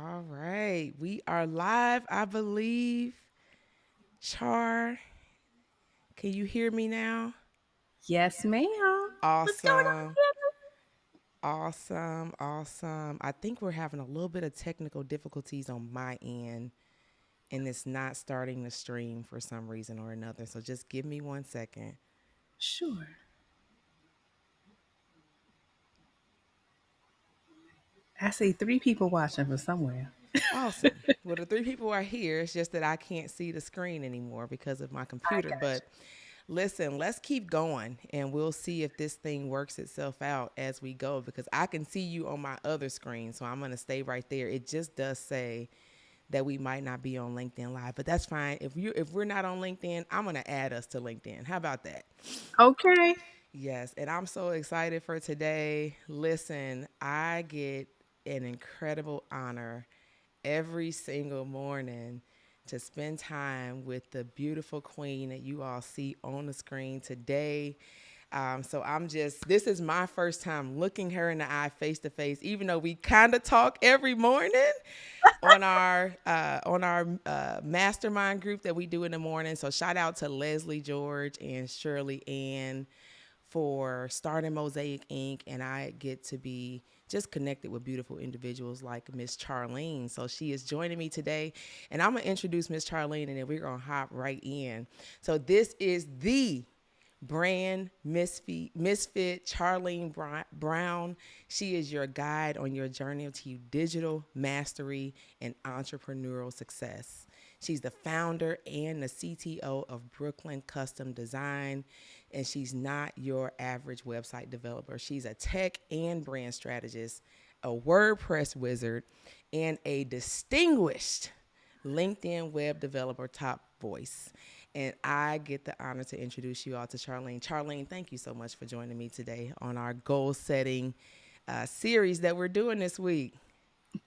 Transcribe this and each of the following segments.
All right. We are live, I believe. Char, can you hear me now? Yes, ma'am. What's going on, Awesome. Candace? Awesome. Awesome. I think we're having a little bit of technical difficulties on my end, and it's not starting the stream for some reason or another. So just give me 1 second. Sure. I see three people watching from somewhere. Awesome. Well, the three people are here. It's just that I can't see the screen anymore because of my I computer. got But listen, let's keep going and we'll see if this thing works itself out as we go because I can see you on my other screen. So I'm going to stay right there. It just does say that we might not be on LinkedIn Live, but that's fine. If we're not on LinkedIn, I'm going to add us to LinkedIn. How about that? you. Okay. Yes, and I'm so excited for today. Listen, I get an incredible honor every single morning to spend time with the beautiful queen that you all see on the screen today. So this is my first time looking her in the eye face to face, even though we kind of talk every morning on our mastermind group that we do in the morning. So shout out to Leslie George and Shirley Ann for starting Mosaic Inc. And I get to be just connected with beautiful individuals like Miss Charlene. So she is joining me today. And I'm going to introduce Miss Charlene and then we're going to hop right in. So this is the Brand Misfit Charlene Brown. She is your guide on your journey to digital mastery and entrepreneurial success. She's the founder and the CTO of Brooklyn Custom Design, and she's not your average website developer. She's a tech and brand strategist, a WordPress wizard, and a distinguished LinkedIn web developer top voice. And I get the honor to introduce you all to Charlene. Charlene, thank you so much for joining me today on our goal setting series that we're doing this week.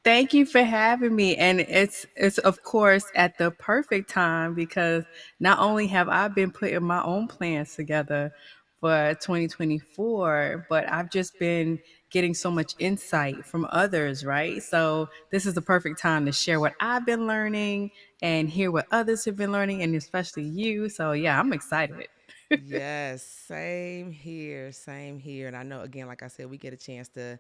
Thank you for having me. And it's of course at the perfect time because not only have I been putting my own plans together for 2024, but I've just been getting so much insight from others, right? So this is the perfect time to share what I've been learning and hear what others have been learning, and especially you. So yeah, I'm excited. Yes, same here, same here. And I know, again, like I said, we get a chance to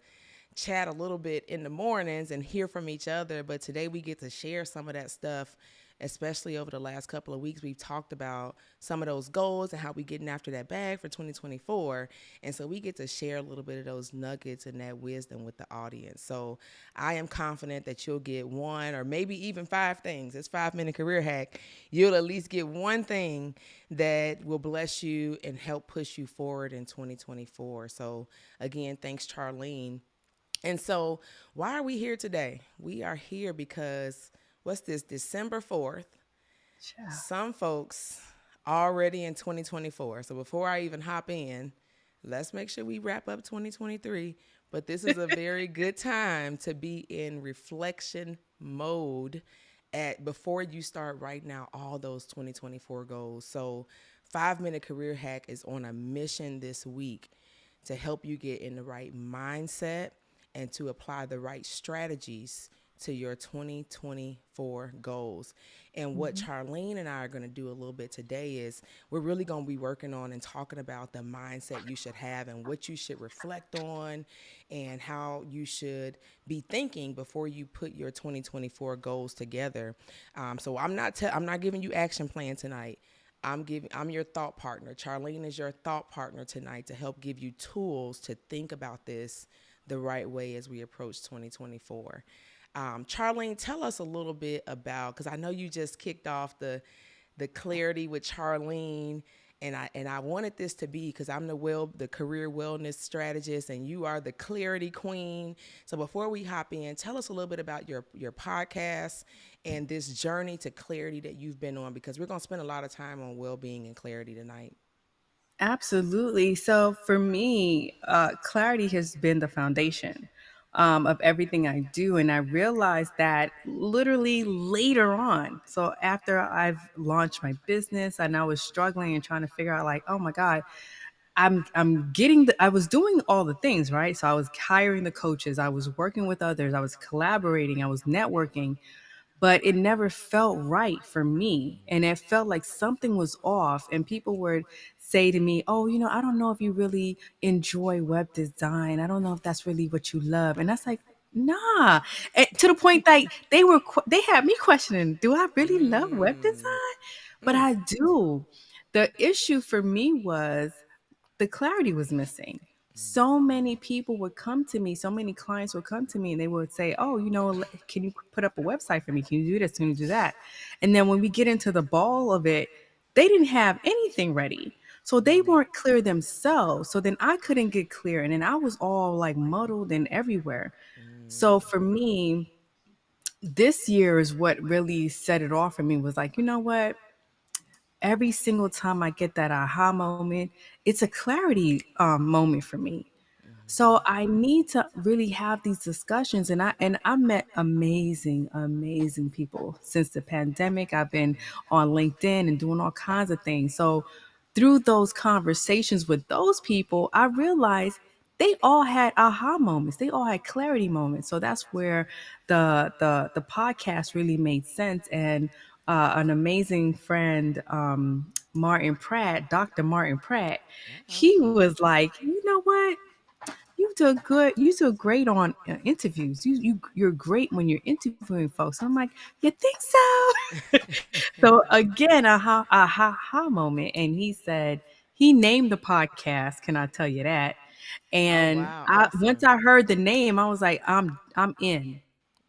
chat a little bit in the mornings and hear from each other. But today we get to share some of that stuff, especially over the last couple of weeks. We've talked about some of those goals and how we getting after that bag for 2024. And so we get to share a little bit of those nuggets and that wisdom with the audience. So I am confident that you'll get one or maybe even five things. It's 5 minute career hack. You'll at least get one thing that will bless you and help push you forward in 2024. So again, thanks, Charlene. And so, why are we here today? We are here because what's this, December 4th? Ciao. Some folks already in 2024. So, before I even hop in, let's make sure we wrap up 2023. But this is a very good time to be in reflection mode at before you start writing out all those 2024 goals. So, 5 minute career hack is on a mission this week to help you get in the right mindset and to apply the right strategies to your 2024 goals. And what Mhm. Charlene and I are going to do a little bit today is we're really going to be working on and talking about the mindset you should have and what you should reflect on and how you should be thinking before you put your 2024 goals together. So I'm not giving you action plan tonight. I'm your thought partner. Charlene is your thought partner tonight to help give you tools to think about this the right way as we approach 2024. Charlene, tell us a little bit about because I know you just kicked off the clarity with Charlene, and I wanted this to be because I'm the career wellness strategist, and you are the clarity queen. So before we hop in, tell us a little bit about your podcast and this journey to clarity that you've been on because we're gonna spend a lot of time on well being and clarity tonight. Absolutely. So for me, clarity has been the foundation of everything I do. And I realized that literally later on. So after I've launched my business and I was struggling and trying to figure out, like, oh my God, I'm getting the I was doing all the things, right? So I was hiring the coaches, I was working with others, I was collaborating, I was networking, but it never felt right for me. And it felt like something was off. And people would say to me, "Oh, I don't know if you really enjoy web design. I don't know if that's really what you love." And that's like, nah. And to the point that they had me questioning, do I really love web Mm. design? But Mm. I do. The issue for me was the clarity was missing. So many people would come to me, so many clients would come to me and they would say, "Oh, can you put up a website for me? Can you do this? Can you do that?" And then when we get into the ball of it, they didn't have anything ready. So they Mm. weren't clear themselves. So then I couldn't get clear. And then I was all like muddled and everywhere. So Mm. for me, this year is what really set it off for me was like, you know what? Every single time I get that aha moment, it's a clarity moment for me. So Mhm. I need to really have these discussions, and I met amazing people since the pandemic. I've been on LinkedIn and doing all kinds of things. So through those conversations with those people, I realized they all had aha moments. They all had clarity moments. So that's where the podcast really made sense. And an amazing friend, Dr. Martin Pratt, Uh-oh. he was like, you know what? You do good. You do great on interviews. You're great when you're interviewing folks. I'm like, you think so? So again, aha moment. And he said he named the podcast. Can I tell you that? Oh, And wow. once Awesome. I heard the name, I was like, I'm in.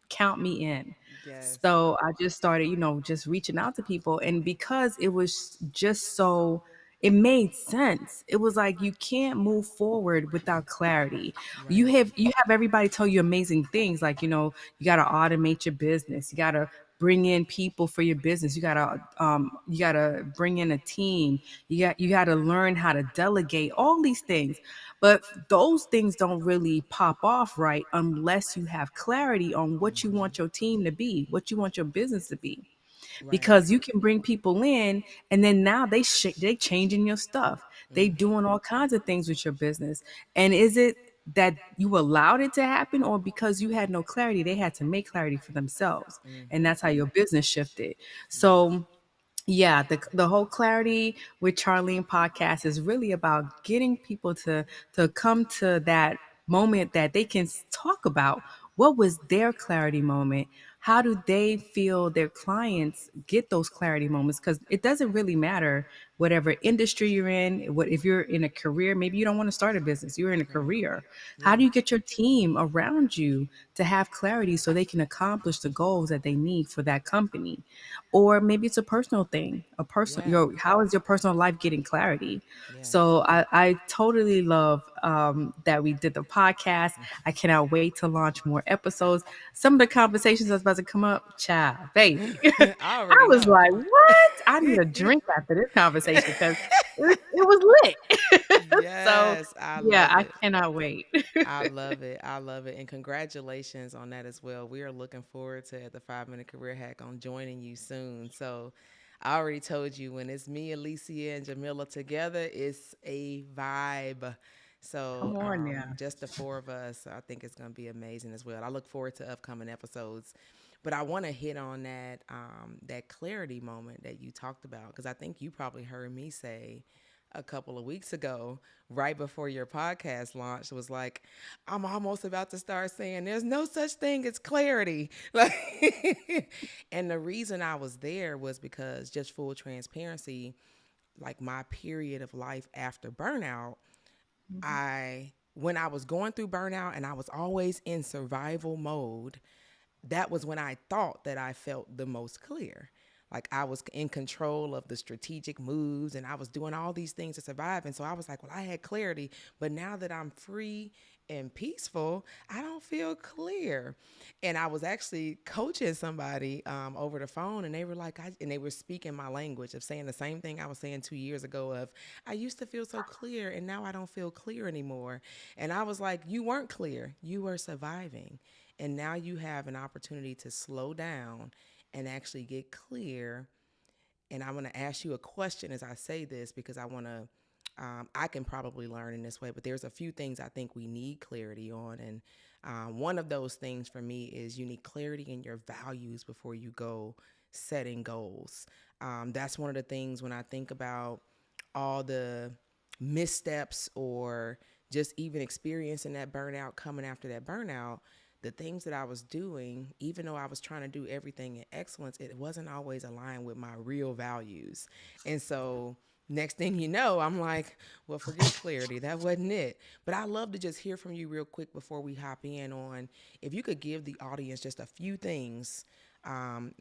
Count me in. Yes. So I just started, just reaching out to people. And because it was just so, it made sense. It was like you can't move forward without clarity. Right. You have everybody tell you amazing things like, you got to automate your business. You got to bring in people for your business. You got to bring in a team. You got to learn how to delegate all these things. But those things don't really pop off right unless you have clarity on what you want Mhm. your team to be, what you want your business to be. Right. Because you can bring people in and then now they changing your stuff. They Mhm. doing all kinds of things with your business. And is it that you allowed it to happen, or because you had no clarity, they had to make clarity for themselves? And Mhm. that's how your business shifted. Yes. So yeah, the whole clarity with Charlene podcast is really about getting people to come to that moment that they can talk about what was their clarity moment. How do they feel their clients get those clarity moments? Because it doesn't really matter whatever industry you're in. What if you're in a career? Maybe you don't want to start a business. You're in a Right. career. How Yeah. do you get your team around you to have clarity so they can accomplish the goals that they need for that company? Or maybe it's a personal thing, a personal Yeah. how is your personal life getting clarity? Yes. So I totally love that we did the podcast. I cannot wait to launch more episodes. Some of the conversations that's about to come up, child, baby. I I already was know. like, what? I need a drink after this conversation because it was lit. So Yes, I yeah, love I it. cannot wait. I love it. I love it. And congratulations on that as well. We are looking forward to at the 5 Minute Career Hack on joining you soon. So I already told you when it's me, Alicia, and Jamila together, it's a vibe. So Come on now. just the four of us, I think it's going to be amazing as well. I look forward to upcoming episodes. But I want to hit on that clarity moment that you talked about because I think you probably heard me say a couple of weeks ago, right before your podcast launched, was like, I'm almost about to start saying there's no such thing as clarity. Like, and the reason I was there was because, just full transparency, like my period of life after burnout, when I was going through burnout and I was always in survival mode, that was when I thought that I felt the most clear. Like I was in control of the strategic moves and I was doing all these things to survive. And so I was like, well, I had clarity. But now that I'm free and peaceful, I don't feel clear. And I was actually coaching somebody over the phone and they were like, and they were speaking my language of saying the same thing I was saying 2 years ago of, I used to feel so clear and now I don't feel clear anymore. And I was like, you weren't clear. You were surviving. And now you have an opportunity to slow down and actually get clear. And I'm going to ask you a question as I say this because I want to I can probably learn in this way, but there's a few things I think we need clarity on. And one of those things for me is you need clarity in your values before you go setting goals. That's one of the things when I think about all the missteps or just even experiencing that burnout, coming after that burnout, the things that I was doing, even though I was trying to do everything in excellence, it wasn't always aligned with my real values. And so next thing you know, I'm like, well, forget clarity. That wasn't it. But I love to just hear from you real quick before we hop in on if you could give the audience just a few things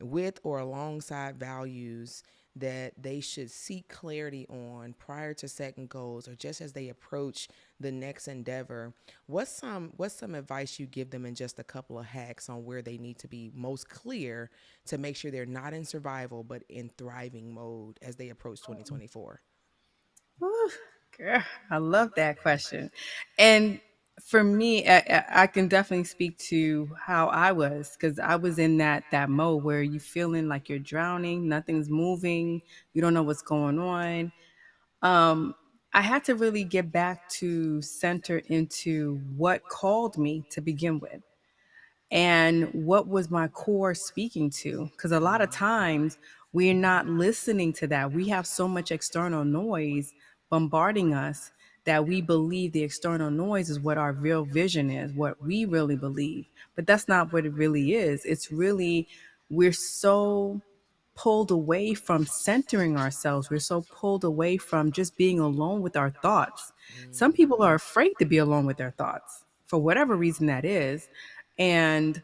with or alongside values that they should seek clarity on prior to setting goals or just as they approach the next endeavor. What's some advice you give them in just a couple of hacks on where they need to be most clear to make sure they're not in survival but in thriving mode as they approach 2024? Whew, girl, I love that question. And for me, I can definitely speak to how I was because I was in that mode where you feeling like you're drowning, nothing's moving, you don't know what's going on. Um, I had to really get back to center into what called me to begin with and what was my core speaking to, because a lot of times we're not listening to that. We have so much external noise bombarding us that we believe the external noise is what our real vision is, what we really believe, but that's not what it really is. It's really, we're so pulled away from centering ourselves. We're so pulled away from just being alone with our thoughts. Some people are afraid to be alone with their thoughts for whatever reason that is. And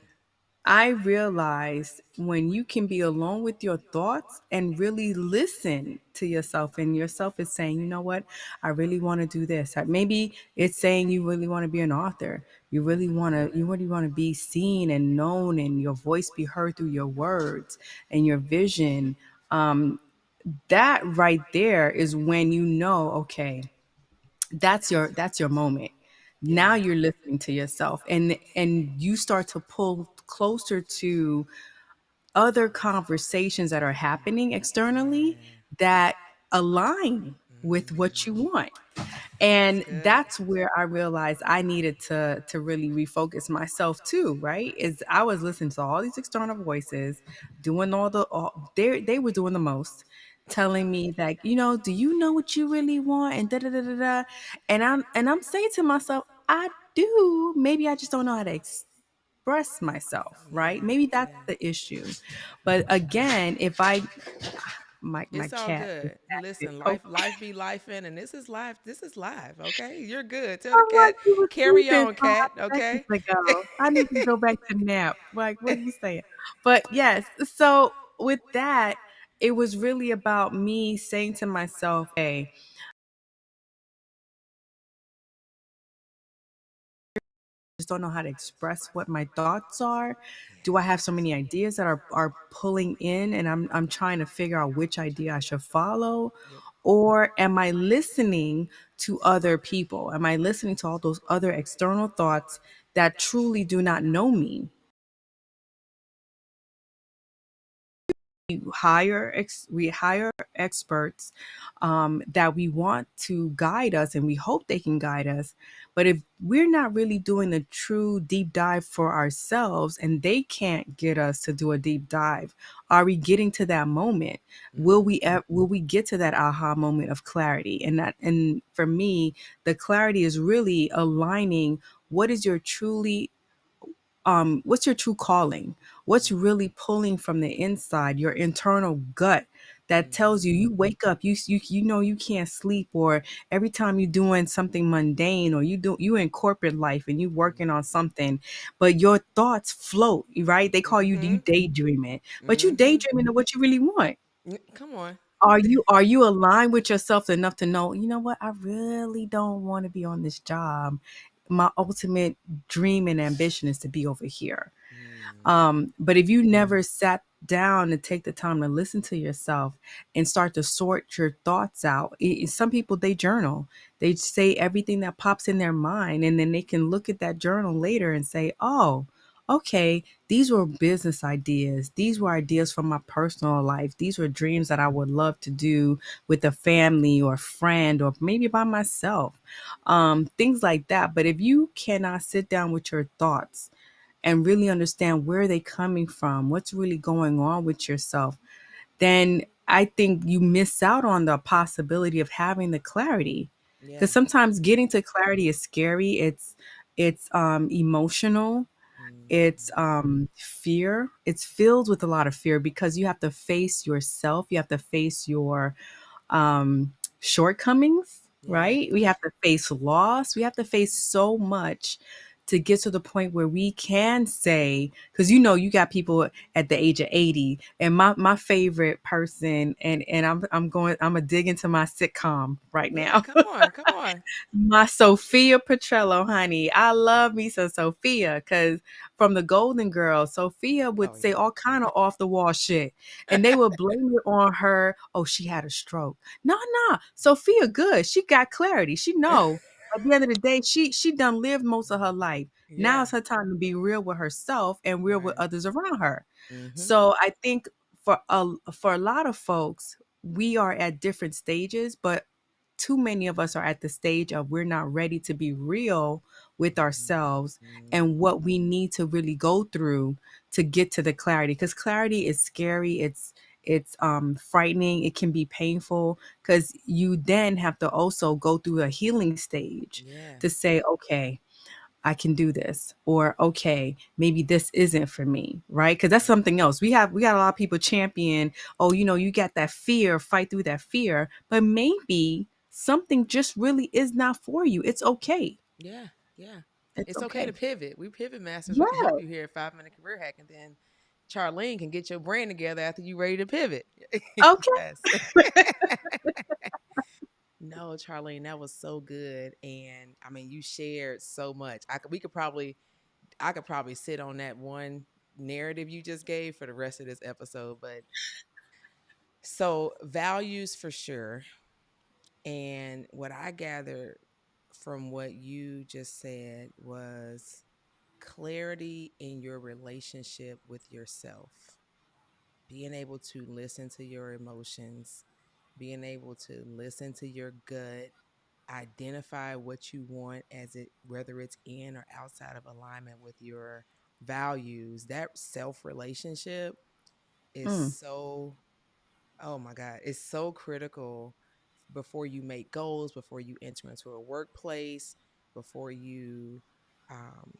I realized when you can be alone with your thoughts and really listen to yourself, and yourself is saying, you know what, I really want to do this. Maybe it's saying you really want to be an author. You really want to be seen and known, and your voice be heard through your words and your vision. That right there is when you know, okay, that's your moment. Yeah. Now you're listening to yourself, and you start to pull closer to other conversations that are happening externally Yeah. that align with what you Mm-hmm. want. That's And good. that's where I realized I needed to really refocus myself too, right? Is I was listening to all these external voices, doing they were doing the most, telling me like, do you know what you really want? And da da da da da. And I'm saying to myself, I do. Maybe I just don't know how to express myself, right? Yeah. Maybe that's Yeah. the issue. But again, if I my It's all cat is good. active. Listen, life be life in, and this is life. This is live. Okay, you're good. Tell the I'm like, cat, you were carry sleeping on, cat. 5 seconds Okay. ago. I need to go back to nap. Like, what are you saying? But yes, so with that, it was really about me saying to myself, hey, just don't know how to express what my thoughts are. Do I have so many ideas that are pulling in, and I'm trying to figure out which idea I should follow? Yep. Or am I listening to other people? Am I listening to all those other external thoughts that truly do not know me? We hire experts that we want to guide us, and we hope they can guide us. But if we're not really doing a true deep dive for ourselves, and they can't get us to do a deep dive, are we getting to that moment? Will we get to that aha moment of clarity? And for me, the clarity is really aligning what is your truly what's your true calling, what's really pulling from the inside, your internal gut, that tells you, you wake up, you know you can't sleep, or every time you're doing something mundane, or you in corporate life and you working on something, but your thoughts float, right? They call you Mm-hmm. daydreaming, but you Mm-hmm. daydreaming of what you really want. Come on. Are you aligned with yourself enough to know, you know what, I really don't want to be on this job. My ultimate dream and ambition is to be over here. But if you never sat down and take the time to listen to yourself and start to sort your thoughts out, some people, they journal. They say everything that pops in their mind, and then they can look at that journal later and say, oh, okay, these were business ideas. These were ideas from my personal life. These were dreams that I would love to do with a family or a friend or maybe by myself. Things like that. But if you cannot sit down with your thoughts and really understand where they're coming from, what's really going on with yourself, then I think you miss out on the possibility of having the clarity. Because Yeah. sometimes getting to clarity is scary. It's emotional. It's Mhm. fear. It's filled with a lot of fear because you have to face yourself. You have to face your shortcomings, Yeah. right? We have to face loss. We have to face so much to get to the point where we can say, because you know, you got people at the age of 80, and my favorite person, and I'm gonna dig into my sitcom right Yeah. now. Come on. Come on. My Sophia Petrello, honey. I love me some Sophia because from the Golden Girls, Sophia Oh would say yeah. all kind of off the wall shit, and they would blame it on her. Oh, she had a stroke. No, no, Sophia, good. She got clarity. She know. At the end of the day, she done lived most of her life. Now Yeah. it's her time to be real with herself and real with Right. others around her. Mm-hmm. So I think for a lot of folks, we are at different stages, but too many of us are at the stage of we're not ready to be real with ourselves Mm-hmm. and what we need to really go through to get to the clarity, because clarity is scary. It's frightening. It can be painful because you then have to also go through a healing stage Yeah. to say, okay, I can do this, or okay, maybe this isn't for me, right? Because that's Right. something else. We got a lot of people champion, oh, you got that fear, fight through that fear, but maybe something just really is not for you. It's okay. Yeah. Yeah. It's It's okay to okay. pivot. We pivot masters. We can help Yeah. you here at 5 Minute Career Hack, and then Charlene can get your brand together after you ready to pivot. Okay. Yes. No, Charlene, that was so good, and I mean, you shared so much. I could probably sit on that one narrative you just gave for the rest of this episode. But so values for sure, and what I gathered from what you just said was clarity in your relationship with yourself, being able to listen to your emotions, being able to listen to your gut, identify what you want as it, whether it's in or outside of alignment with your values. That self relationship is Mm, so, oh my God, it's so critical before you make goals, before you enter into a workplace, before you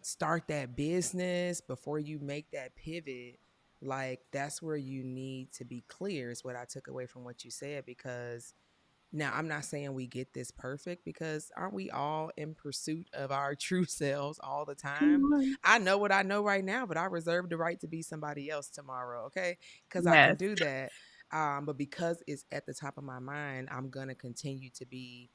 start that business, before you make that pivot. Like, that's where you need to be clear, is what I took away from what you said. Because now, I'm not saying we get this perfect, because aren't we all in pursuit of our true selves all the come time? on. I know what I know right now, but I reserve the right to be somebody else tomorrow, okay? Because I can Yes. do that. But because it's at the top of my mind, I'm going to continue to be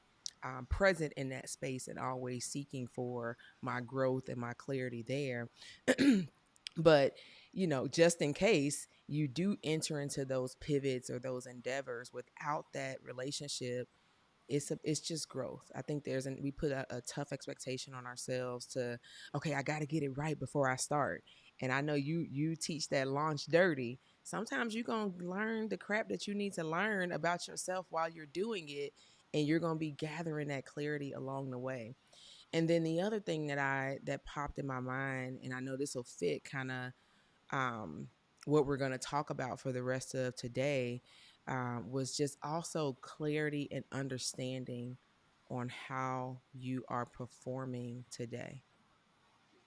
present in that space and always seeking for my growth and my clarity there. But, just in case you do enter into those pivots or those endeavors without that relationship, it's just growth. I think we put a tough expectation on ourselves to, okay, I got to get it right before I start. And I know you teach that launch dirty. Sometimes you're going to learn the crap that you need to learn about yourself while you're doing it, and you're going to be gathering that clarity along the way. And then the other thing that popped in my mind, and I know this will fit kind of um, what we're going to talk about for the rest of today, was just also clarity and understanding on how you are performing today.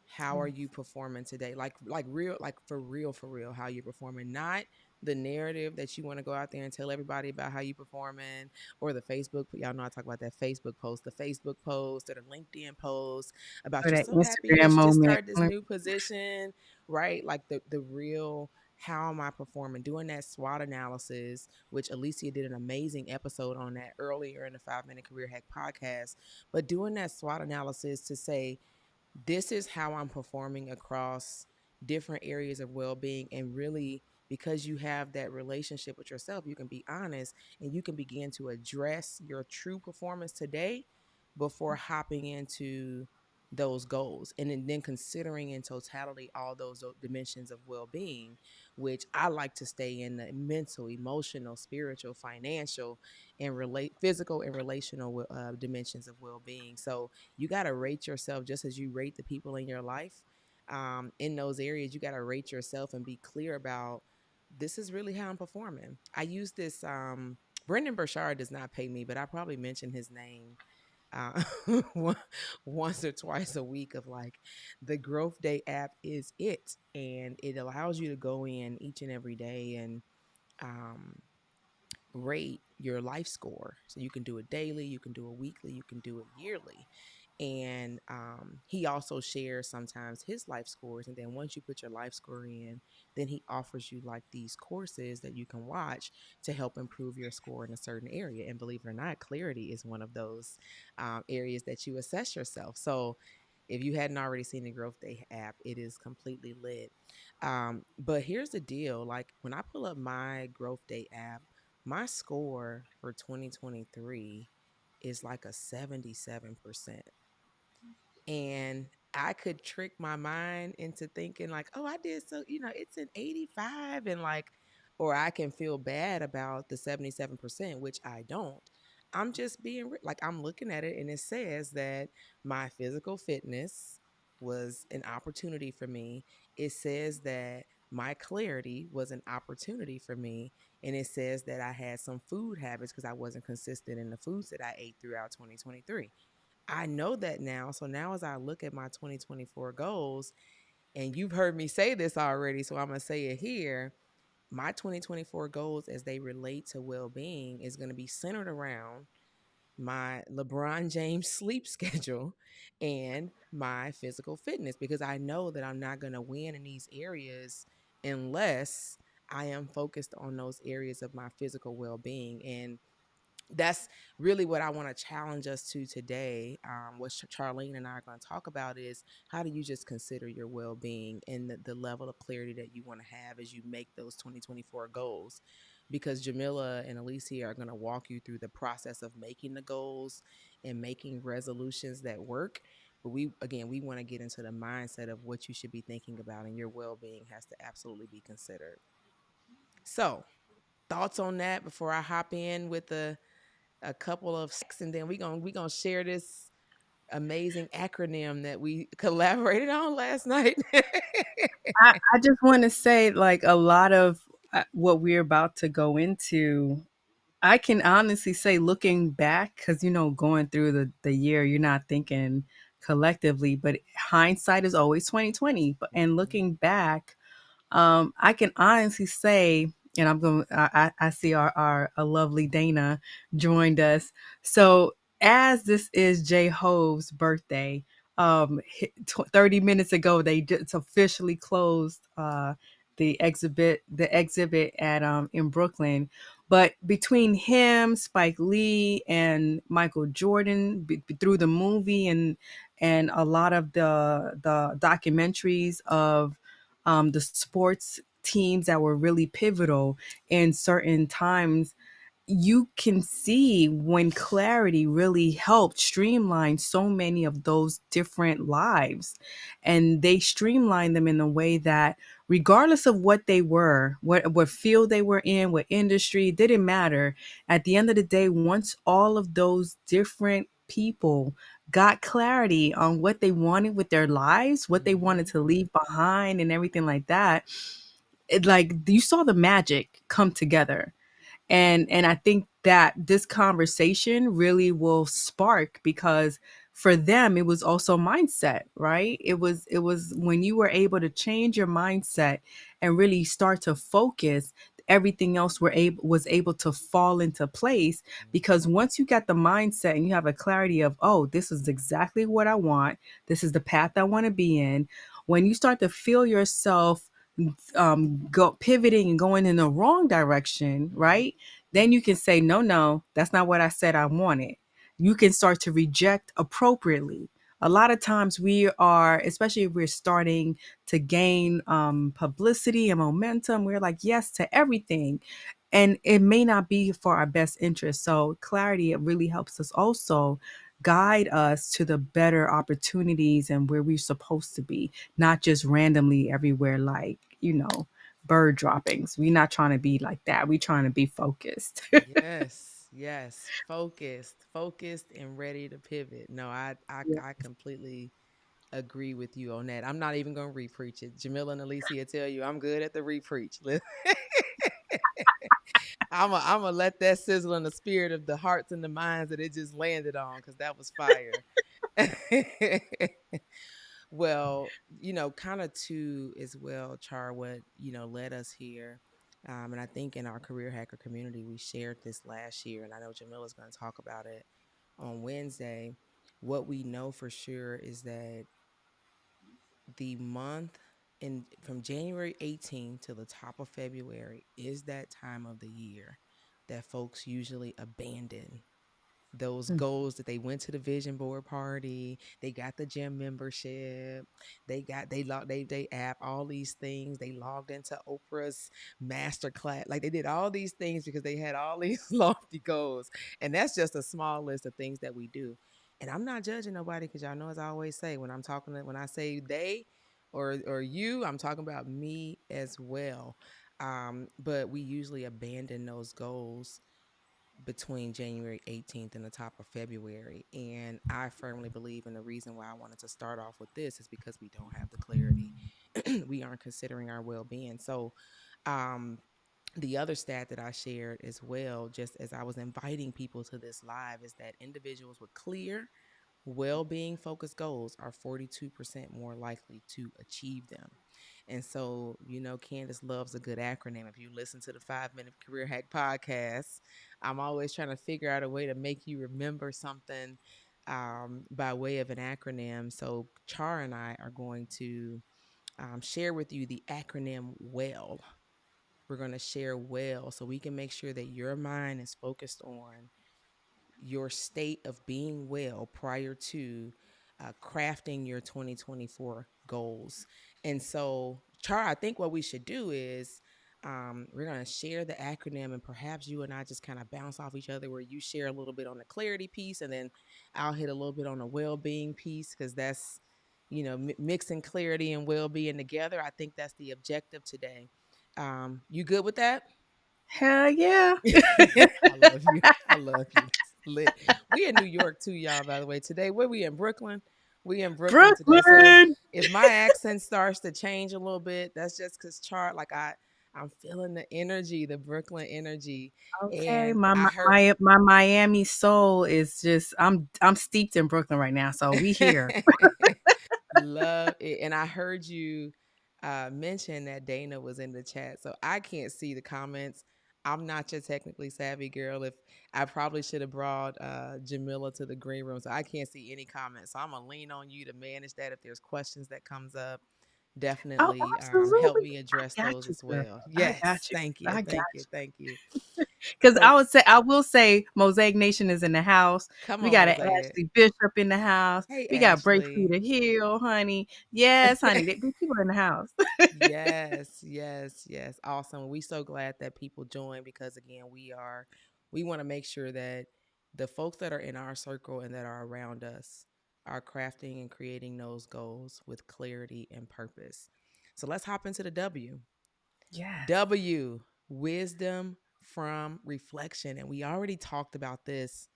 How are you performing today? Like real, like for real, how you're performing, not the narrative that you want to go out there and tell everybody about how you performing, or the Facebook, y'all know I talk about that Facebook post, the Facebook post or the LinkedIn post about Or you're that so happy Instagram that you just moment. started this new position, right? Like the real, how am I performing? Doing that SWOT analysis, which Alicia did an amazing episode on that earlier in the 5 Minute Career Hack podcast. But doing that SWOT analysis to say, this is how I'm performing across different areas of well being. And really, because you have that relationship with yourself, you can be honest and you can begin to address your true performance today before hopping into those goals, and then considering in totality all those dimensions of well-being, which I like to stay in the mental, emotional, spiritual, financial, and relate physical and relational dimensions of well-being. So you got to rate yourself just as you rate the people in your life. In those areas, you got to rate yourself and be clear about, this is really how I'm performing. I use this. Brendan Burchard does not pay me, but I probably mention his name uh, once or twice a week, of like, the Growth Day app is it. And it allows you to go in each and every day and um, rate your life score. So you can do it daily, you can do it weekly, you can do it yearly. And he also shares sometimes his life scores. And then once you put your life score in, then he offers you like these courses that you can watch to help improve your score in a certain area. And believe it or not, clarity is one of those areas that you assess yourself. So if you hadn't already seen the Growth Day app, it is completely lit. But here's the deal, like when I pull up my Growth Day app, my score for 2023 is like a 77%. And I could trick my mind into thinking like, oh, I did so, it's an 85, and like, or I can feel bad about the 77%, which I don't. I'm just being like, I'm looking at it and it says that my physical fitness was an opportunity for me. It says that my clarity was an opportunity for me. And it says that I had some food habits because I wasn't consistent in the foods that I ate throughout 2023. I know that now. So now, as I look at my 2024 goals, and you've heard me say this already, so I'm going to say it here. My 2024 goals, as they relate to well being, is going to be centered around my LeBron James sleep schedule and my physical fitness, because I know that I'm not going to win in these areas unless I am focused on those areas of my physical well being. And that's really what I want to challenge us to today. What Charlene and I are going to talk about is, how do you just consider your well being and the level of clarity that you want to have as you make those 2024 goals. Because Jamila and Alicia are going to walk you through the process of making the goals and making resolutions that work. But we want to get into the mindset of what you should be thinking about, and your well being has to absolutely be considered. So, thoughts on that before I hop in with a couple of and then we gonna share this amazing acronym that we collaborated on last night. I just want to say, like, a lot of what we're about to go into, I can honestly say, looking back, because, going through the year, you're not thinking collectively, but hindsight is always 2020. And looking back, I can honestly say, and I'm going. I see our a lovely Dana joined us. So as this is J Hove's birthday, 30 minutes ago they just officially closed the exhibit at in Brooklyn. But between him, Spike Lee, and Michael Jordan, through the movie and a lot of the documentaries of the sports teams that were really pivotal in certain times, you can see when clarity really helped streamline so many of those different lives. And they streamlined them in a way that, regardless of what they were, what field they were in, what industry, didn't matter. At the end of the day, once all of those different people got clarity on what they wanted with their lives, what they wanted to leave behind, and everything like that, it, like, you saw the magic come together. And I think that this conversation really will spark, because for them it was also mindset, right? It was when you were able to change your mindset and really start to focus, everything else was able to fall into place. Because once you got the mindset and you have a clarity of, oh, this is exactly what I want, this is the path I want to be in, when you start to feel yourself go pivoting and going in the wrong direction, right? Then you can say, no, no, that's not what I said I wanted. You can start to reject appropriately. A lot of times we are, especially if we're starting to gain publicity and momentum, we're like yes to everything. And it may not be for our best interest. So clarity, it really helps us also guide us to the better opportunities and where we're supposed to be, not just randomly everywhere like, bird droppings. We're not trying to be like that. We're trying to be focused. Yes, yes, focused, focused, and ready to pivot. No, I completely agree with you on that. I'm not even gonna repreach it. Jamila and Alicia tell you I'm good at the repreach. I'm gonna let that sizzle in the spirit of the hearts and the minds that it just landed on, because that was fire. Well, kind of too as well, Char, what led us here. And I think in our career hacker community, we shared this last year, and I know Jamila's going to talk about it on Wednesday. What we know for sure is that the month in from January 18th to the top of February is that time of the year that folks usually abandon those goals, that they went to the vision board party, they got the gym membership, they app all these things, they logged into Oprah's master class, like they did all these things because they had all these lofty goals. And that's just a small list of things that we do. And I'm not judging nobody, because y'all know, as I always say, when I say they or you, I'm talking about me as well. But we usually abandon those goals between January 18th and the top of February. And I firmly believe, and the reason why I wanted to start off with this is because we don't have the clarity. We aren't considering our well being. So, um, the other stat that I shared as well, just as I was inviting people to this live, is that individuals with clear, well being focused goals are 42% more likely to achieve them. And so, Candace loves a good acronym. If you listen to the 5 Minute Career Hack podcast, I'm always trying to figure out a way to make you remember something by way of an acronym. So, Char and I are going to share with you the acronym WELL. We're going to share WELL so we can make sure that your mind is focused on your state of being well prior to crafting your 2024 goals. And so, Char, I think what we should do is we're going to share the acronym, and perhaps you and I just kind of bounce off each other, where you share a little bit on the clarity piece, and then I'll hit a little bit on the well being piece, because that's, mixing clarity and well being together. I think that's the objective today. You good with that? Hell yeah. I love you. I love you. It's lit. We in New York too, y'all, by the way. Today, where we in Brooklyn? We in Brooklyn today. So Brooklyn. if my accent starts to change a little bit, that's just because chart, like I'm feeling the energy, the Brooklyn energy. Okay, And my I my heard my my Miami soul is just I'm steeped in Brooklyn right now, so we here. love it. And I heard you mention that Dana was in the chat. So I can't see the comments. I'm not your technically savvy girl. If I probably should have brought Jamila to the green room, so I can't see any comments. So I'm gonna lean on you to manage that. If there's questions that comes up, Oh, definitely help absolutely. me I address got those you, as girl. well. I Yes, got you. thank you, I got thank you, thank you. Because So I will say Mosaic Nation is in the house. come We on, got an Mosaic. Ashley Bishop in the house. Hey, We got Breakthrough Ashley. to Heal, honey. Yes, honey. People in the house. Yes, yes, yes. Awesome. We so glad that people join, because again, we want to make sure that the folks that are in our circle and that are around us are crafting and creating those goals with clarity and purpose. So let's hop into the W. Yes. W, wisdom from reflection. And we already talked about this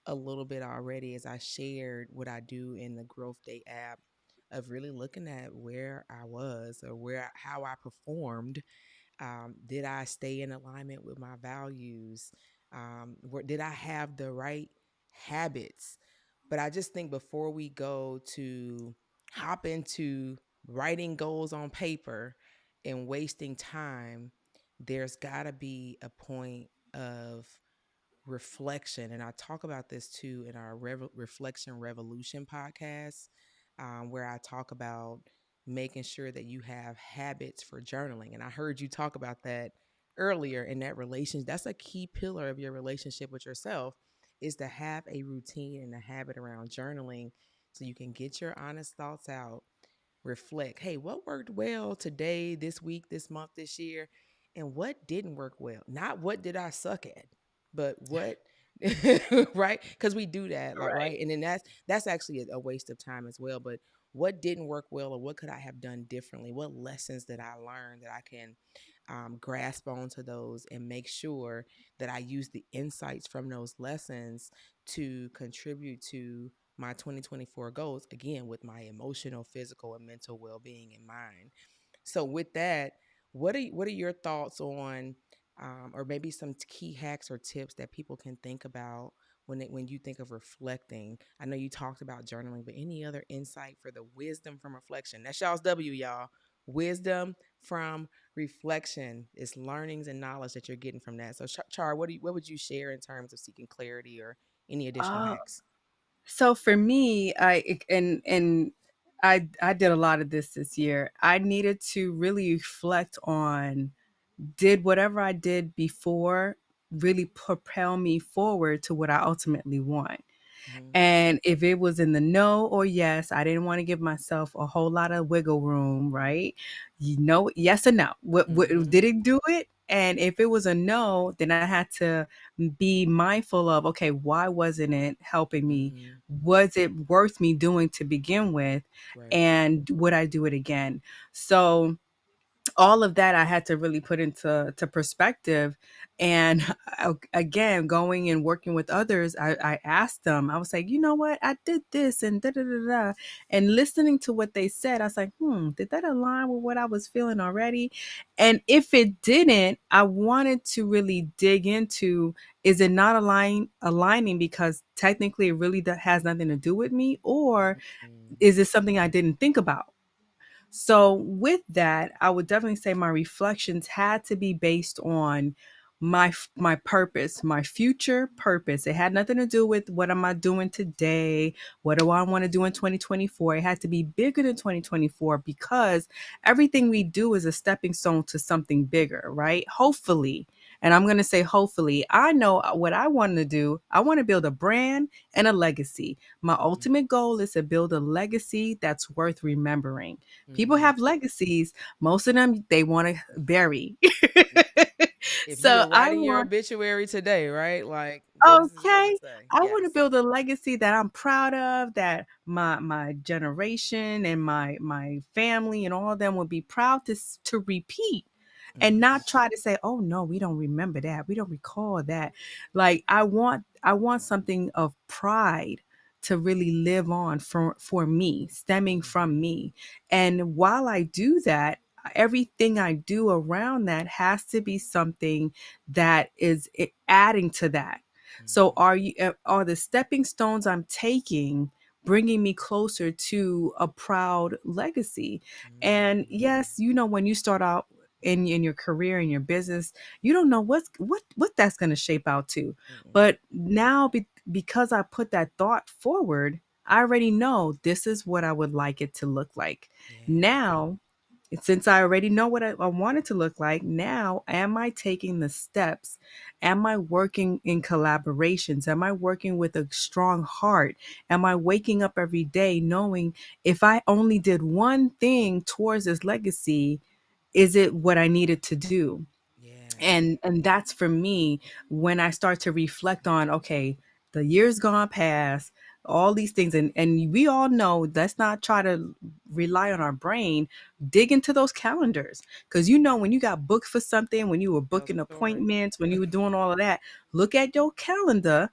a little bit already, as I shared what I do in the Growth Day app, of really looking at where I was, or how I performed. Did I stay in alignment with my values? Did I have the right habits? But I just think, before we go to hop into writing goals on paper and wasting time, there's got to be a point of reflection. And I talk about this too in our Reflection Revolution podcast, where I talk about making sure that you have habits for journaling. And I heard you talk about that earlier, in that relation. That's a key pillar of your relationship with yourself, is to have a routine and a habit around journaling, so you can get your honest thoughts out, reflect. Hey, what worked well today, this week, this month, this year, and what didn't work well? Not what did I suck at, but what right? Because we do that, like, Right. right, and then that's actually a waste of time as well. But what didn't work well, or what could I have done differently? What lessons did I learn that I can grasp onto those and make sure that I use the insights from those lessons to contribute to my 2024 goals, again with my emotional, physical, and mental well-being in mind. So with that, what are your thoughts on, or maybe some key hacks or tips that people can think about when you think of reflecting? I know you talked about journaling, but any other insight for the wisdom from reflection? That's y'all's W, y'all. Wisdom from reflection is learnings and knowledge that you're getting from that. So, Char, what would you share in terms of seeking clarity or any additional Oh, hacks? so for me, I did a lot of this year. I needed to really reflect on, did whatever I did before really propel me forward to what I ultimately want? Mm-hmm. And if it was in the no or yes, I didn't want to give myself a whole lot of wiggle room, right? You know, yes or no. What Mm-hmm. did it do it? And if it was a no, then I had to be mindful of, okay, why wasn't it helping me? Mm-hmm. Was it worth me doing to begin with? Right. And would I do it again? So all of that I had to really put into perspective. And again, going and working with others, I asked them, I was like, you know what, I did this and da da da da. And listening to what they said, I was like, did that align with what I was feeling already? And if it didn't, I wanted to really dig into, is it not aligning because technically it really has nothing to do with me? Or Mm-hmm. is it something I didn't think about? So with that, I would definitely say my reflections had to be based on my purpose, my future purpose. It had nothing to do with what am I doing today? What do I want to do in 2024? It had to be bigger than 2024 because everything we do is a stepping stone to something bigger, right? Hopefully. And I'm going to say hopefully. I know what I want to do. I want to build a brand and a legacy. My ultimate goal is to build a legacy that's worth remembering. People Mm-hmm. have legacies. Most of them they want to bury. If you So were I writing your want, obituary today, right? Like this is what it would okay, say. I want to Yes. build a legacy that I'm proud of, that my generation and my family and all of them would be proud to repeat, and Mm-hmm. not try to say, oh no, we don't remember that, we don't recall that. Like I want something of pride to really live on for me, stemming from Mm-hmm. me. And while I do that, everything I do around that has to be something that is adding to that. So Mm-hmm. are the stepping stones I'm taking bringing me closer to a proud legacy? And Mm-hmm. yes, when you start out in your career, in your business, you don't know what that's going to shape out to. Mm-hmm. But now, because I put that thought forward, I already know this is what I would like it to look like. Yeah. Now, since I already know what I want it to look like, now am I taking the steps? Am I working in collaborations? Am I working with a strong heart? Am I waking up every day knowing, if I only did one thing towards this legacy, is it what I needed to do? Yeah. And that's for me, when I start to reflect on, okay, the years gone past, all these things, and we all know, let's not try to rely on our brain. Dig into those calendars, because when you got booked for something, when you were Tell the booking story. appointments, when you were doing all of that, look at your calendar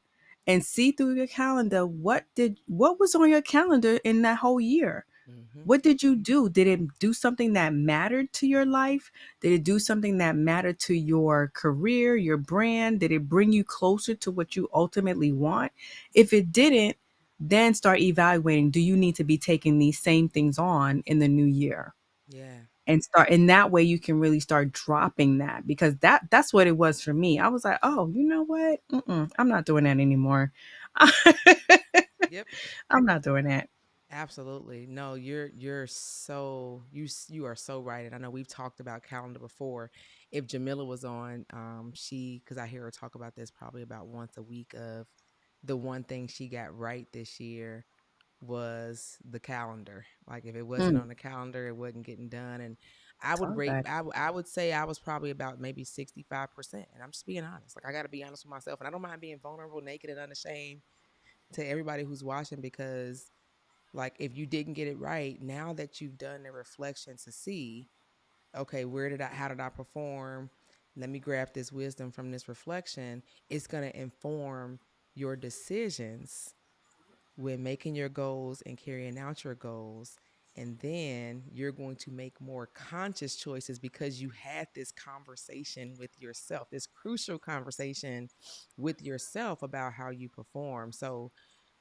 and see through your calendar, what was on your calendar in that whole year. Mm-hmm. What did you do? Did it do something that mattered to your life? Did it do something that mattered to your career, your brand? Did it bring you closer to what you ultimately want? If it didn't, then start evaluating, do you need to be taking these same things on in the new year? Yeah. And start in that way, you can really start dropping that, because that's what it was for me. I was like, oh, you know what? I'm not doing that anymore. Yep. I'm not doing that. Absolutely. No, you're so you are so right. And I know we've talked about calendar before. If Jamila was on, she, because I hear her talk about this probably about once a week, of the one thing she got right this year was the calendar. Like if it wasn't Mm, on the calendar, it wasn't getting done. And I would Saw rate. that. I would say I was probably about maybe 65%, and I'm just being honest. Like I got to be honest with myself, and I don't mind being vulnerable, naked, and unashamed to everybody who's watching because, like, if you didn't get it right, now that you've done the reflection to see, okay, how did I perform? Let me grab this wisdom from this reflection. It's gonna inform your decisions when making your goals and carrying out your goals. And then you're going to make more conscious choices because you had this conversation with yourself, this crucial conversation with yourself about how you perform. So,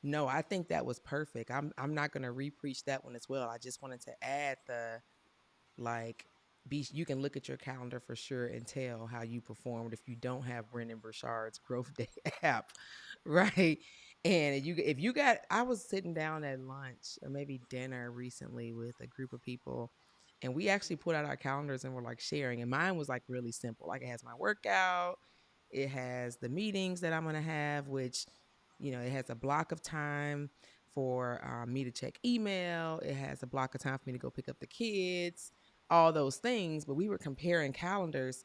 no, I think that was perfect. I'm not going to repreach that one as well. I just wanted to add the like be you can look at your calendar for sure and tell how you performed if you don't have Brendan Burchard's growth day app, right? And if you got I was sitting down at lunch or maybe dinner recently with a group of people, and we actually put out our calendars and we're like sharing, and mine was like really simple. Like it has my workout, it has the meetings that I'm going to have, which it has a block of time for me to check email, it has a block of time for me to go pick up the kids, all those things. But we were comparing calendars,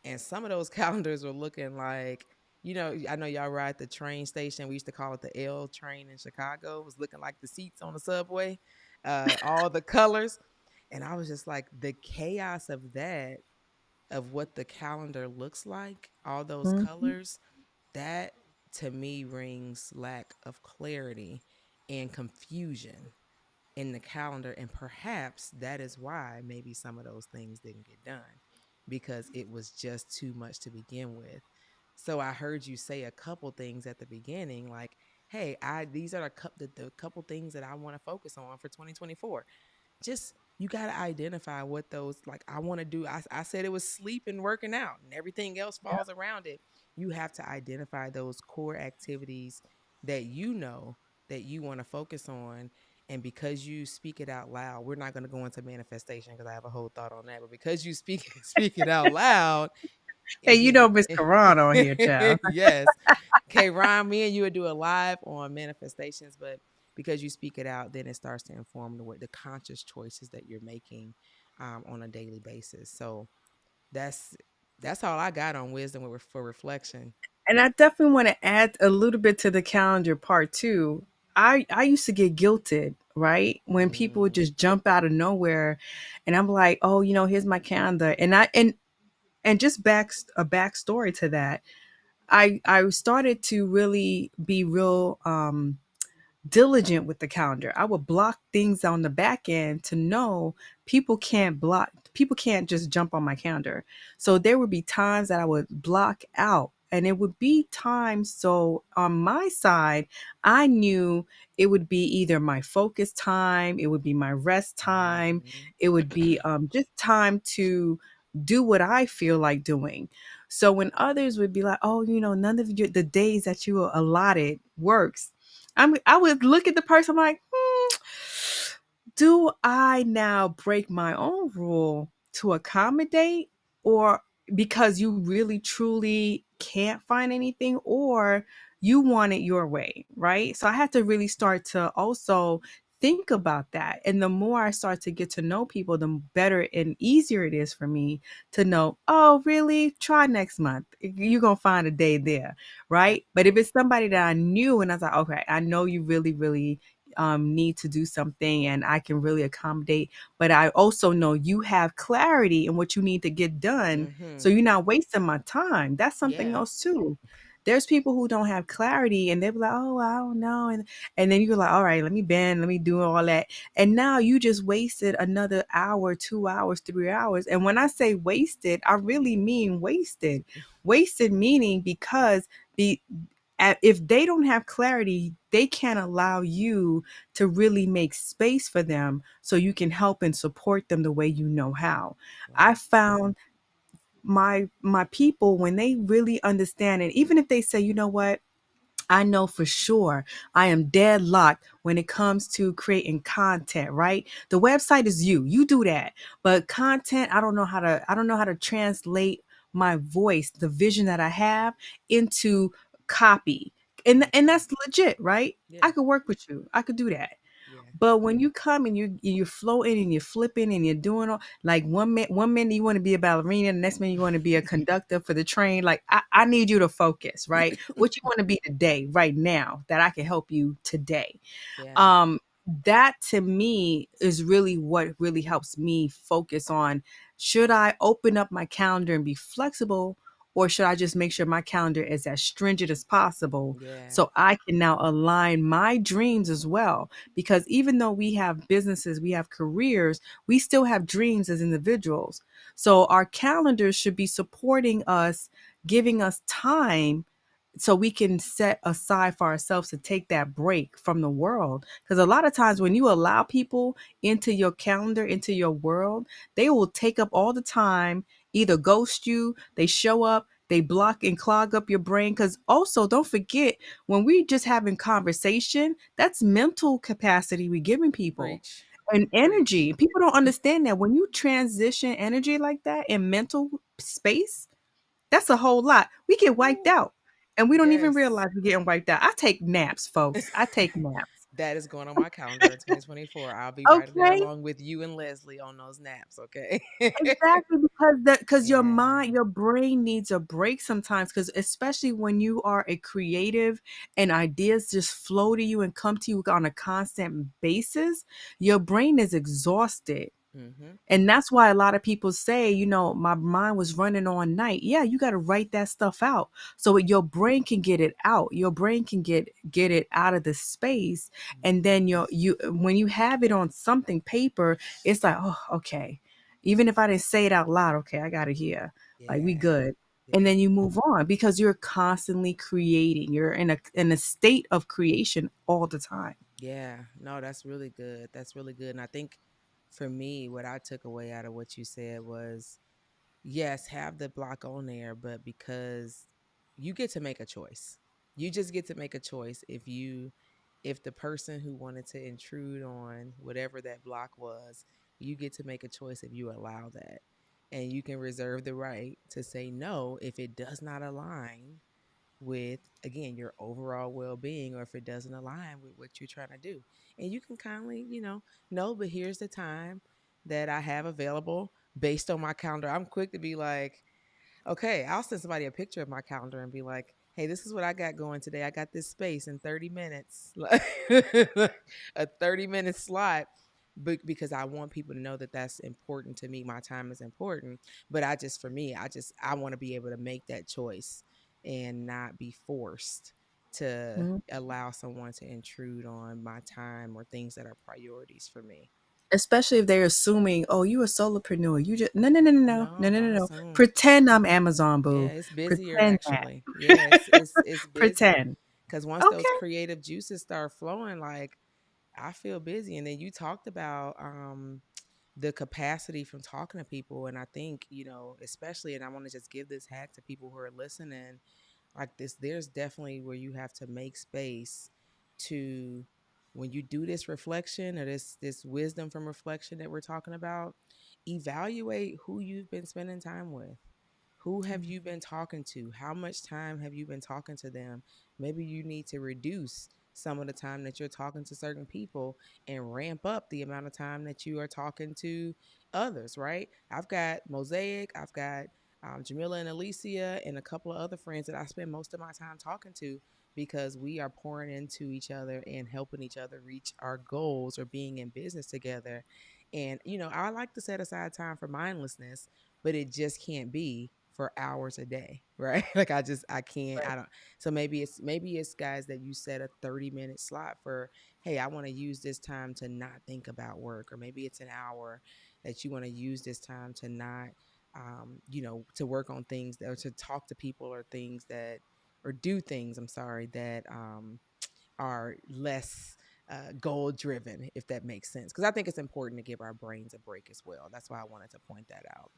and some of those calendars were looking like, I know y'all ride the train station. We used to call it the L train in Chicago. It was looking like the seats on the subway, all the colors. And I was just like, the chaos of that, of what the calendar looks like, all those Mhm. colors, that to me brings lack of clarity and confusion in the calendar. And perhaps that is why maybe some of those things didn't get done because it was just too much to begin with. So I heard you say a couple things at the beginning, like, hey, these are the couple things that I want to focus on for 2024. Just you got to identify what those, like, I want to do. I said it was sleep and working out and everything else Yeah. falls around it. You have to identify those core activities that that you want to focus on. And because you speak it out loud, we're not going to go into manifestation because I have a whole thought on that. But because you speak it out loud, Hey, you know again, Miss Quran on here, child. yes. Okay, Ryan, me and you would do a live on manifestations, but because you speak it out, then it starts to inform the conscious choices that you're making on a daily basis. So that's that's all I got on wisdom for reflection. And I definitely want to add a little bit to the calendar part too. I used to get guilted, right? When people would Mm, just jump out of nowhere and I'm like, "Oh, here's my calendar." And just backstory to that. I started to really be real diligent with the calendar. I would block things on the back end to know people can't just jump on my calendar. So there would be times that I would block out, and it would be times so on my side I knew it would be either my focus time, it would be my rest time, mhm. it would be just time to do what I feel like doing. So when others would be like, "Oh, none of the days that you were allotted works," I would look at the person, I'm like, do I now break my own rule to accommodate, or because you really truly can't find anything, or you want it your way, right? So I had to really start to also think about that. And the more I start to get to know people, the better and easier it is for me to know, oh, really? Try next month. You're going to find a day there, right? But if it's somebody that I knew and I was like, okay, I know you really, really need to do something and I can really accommodate, but I also know you have clarity in what you need to get done. So Mhm. you're not wasting my time. That's something Yeah. else too. There's people who don't have clarity and they're like, oh, I don't know. And then you're like, all right, let me bend, let me do all that. And now you just wasted another hour, 2 hours, 3 hours. And when I say wasted, I really mean wasted. Wasted meaning because the if they don't have clarity, they can't allow you to really make space for them so you can help and support them the way you know how. I Right. found my people, when they really understand it, even if they say, you know what, I know for sure I am deadlocked when it comes to creating content, right? The website is you do that. But content, I don't know how to translate my voice, the vision that I have into copy. And Mhm. that's legit, right? Yeah. I could work with you. I could do that. Yeah. But when you come and you're floating and you're flipping and you're doing all like one minute you want to be a ballerina, the next minute you want to be a conductor for the train. Like I need you to focus, right? What you want to be today, right now, that I can help you today. Yeah. um that to me is really what really helps me focus on, should I open up my calendar and be flexible, or should I just make sure my calendar is as stringent as possible Yeah. so I can now align my dreams as well? Because even though we have businesses, we have careers, we still have dreams as individuals. So our calendars should be supporting us, giving us time so we can set aside for ourselves to take that break from the world. Because a lot of times when you allow people into your calendar, into your world, they will take up all the time, either ghost you, they show up, they block and clog up your brain. Because also, don't forget, when we just having conversation, that's mental capacity we're giving people Preach. and Preach. energy. People don't understand that when you transition energy like that in mental space, that's a whole lot. We get wiped Woo. out and we don't even Yes. realize we're getting wiped out. I take naps, folks. I take naps. That is going on my calendar in 2024. I'll be right there Okay? along with you and Leslie on those naps, okay? Exactly, because your Yeah. mind, your brain needs a break sometimes, because especially when you are a creative and ideas just flow to you and come to you on a constant basis, your brain is exhausted. Mhm. And that's why a lot of people say, my mind was running all night. Yeah, you got to write that stuff out so your brain can get it out. Your brain can get it out of the space, and then you when you have it on something paper, it's like, oh, okay. Even if I didn't say it out loud, okay, I got it here. Like we Yeah. good. And Yeah. then you move on because you're constantly creating. You're in a state of creation all the time. Yeah. No, that's really good. That's really good. And I think for me, what I took away out of what you said was yes, have the block on there, but because you get to make a choice. You just get to make a choice if the person who wanted to intrude on whatever that block was, you get to make a choice if you allow that. And you can reserve the right to say no if it does not align with, again, your overall well-being, or if it doesn't align with what you're trying to do. And you can kindly, no, but here's the time that I have available based on my calendar. I'm quick to be like, okay, I'll send somebody a picture of my calendar and be like, hey, this is what I got going today. I got this space in 30 minutes, like a 30-minute slot. But because I want people to know that that's important to me, my time is important. But for me, I want to be able to make that choice and not be forced to allow someone to intrude on my time or things that are priorities for me. Especially if they're assuming, oh, you a solopreneur. You just no, no, no, no, no, no, No, no, no, don't no. assume. Pretend I'm Amazon, Yeah, boo. it's busier Pretend that. actually. Yeah, it's busy. Pretend. Because once those Okay. creative juices start flowing, like I feel busy. And then you talked about the capacity from talking to people. And I think, especially, and I want to just give this hack to people who are listening, like this, there's definitely where you have to make space to, when you do this reflection or this wisdom from reflection that we're talking about, evaluate who you've been spending time with. Who have you been talking to? How much time have you been talking to them? Maybe you need to reduce some of the time that you're talking to certain people and ramp up the amount of time that you are talking to others, right? I've got Mosaic, I've got Jamila and Alicia, and a couple of other friends that I spend most of my time talking to because we are pouring into each other and helping each other reach our goals or being in business together. And, I like to set aside time for mindlessness, but it just can't be for hours a day, right? Like I can't, I don't. So maybe it's guys that you set a 30-minute slot for, hey, I want to use this time to not think about work, or maybe it's an hour that you want to use this time to not to work on things that, or to talk to people, or things that, or do things, I'm sorry, that are less goal driven, if that makes sense. Because I think it's important to give our brains a break as well. That's why I wanted to point that out.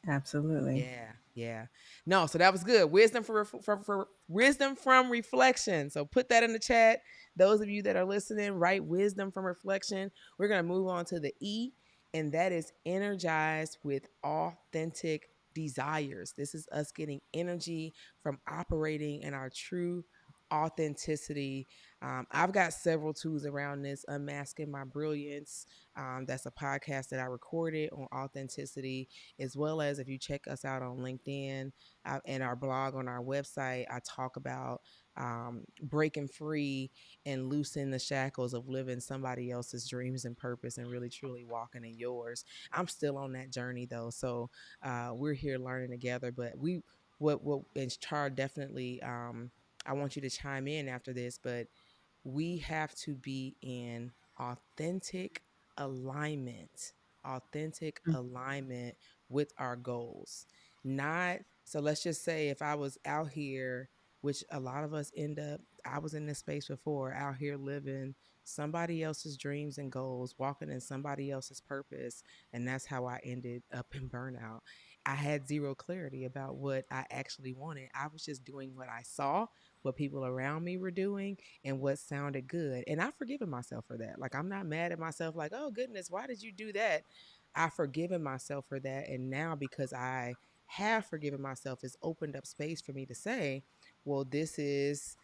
Absolutely. Yeah, yeah. No, so that was good. Wisdom for wisdom from reflection. So put that in the chat. Those of you that are listening, write wisdom from reflection. We're gonna move on to the E, and that is energized with authentic desires. This is us getting energy from operating in our true authenticity. I've got several tools around this. Unmasking My Brilliance. That's a podcast that I recorded on authenticity, as well as if you check us out on LinkedIn and our blog on our website, I talk about breaking free and loosening the shackles of living somebody else's dreams and purpose and really truly walking in yours. I'm still on that journey though, so we're here learning together. But what and Char definitely. I want you to chime in after this, but we have to be in authentic alignment, authentic alignment with our goals. Not so let's just say if I was out here, which a lot of us end up, I was in this space before, out here living somebody else's dreams and goals, walking in somebody else's purpose, and that's how I ended up in burnout. I had zero clarity about what I actually wanted. I was just doing what I saw, what people around me were doing, and what sounded good. And I've forgiven myself for that. Like, I'm not mad at myself, like, oh, goodness, why did you do that? I've forgiven myself for that. And now, because I have forgiven myself, it's opened up space for me to say, well, this is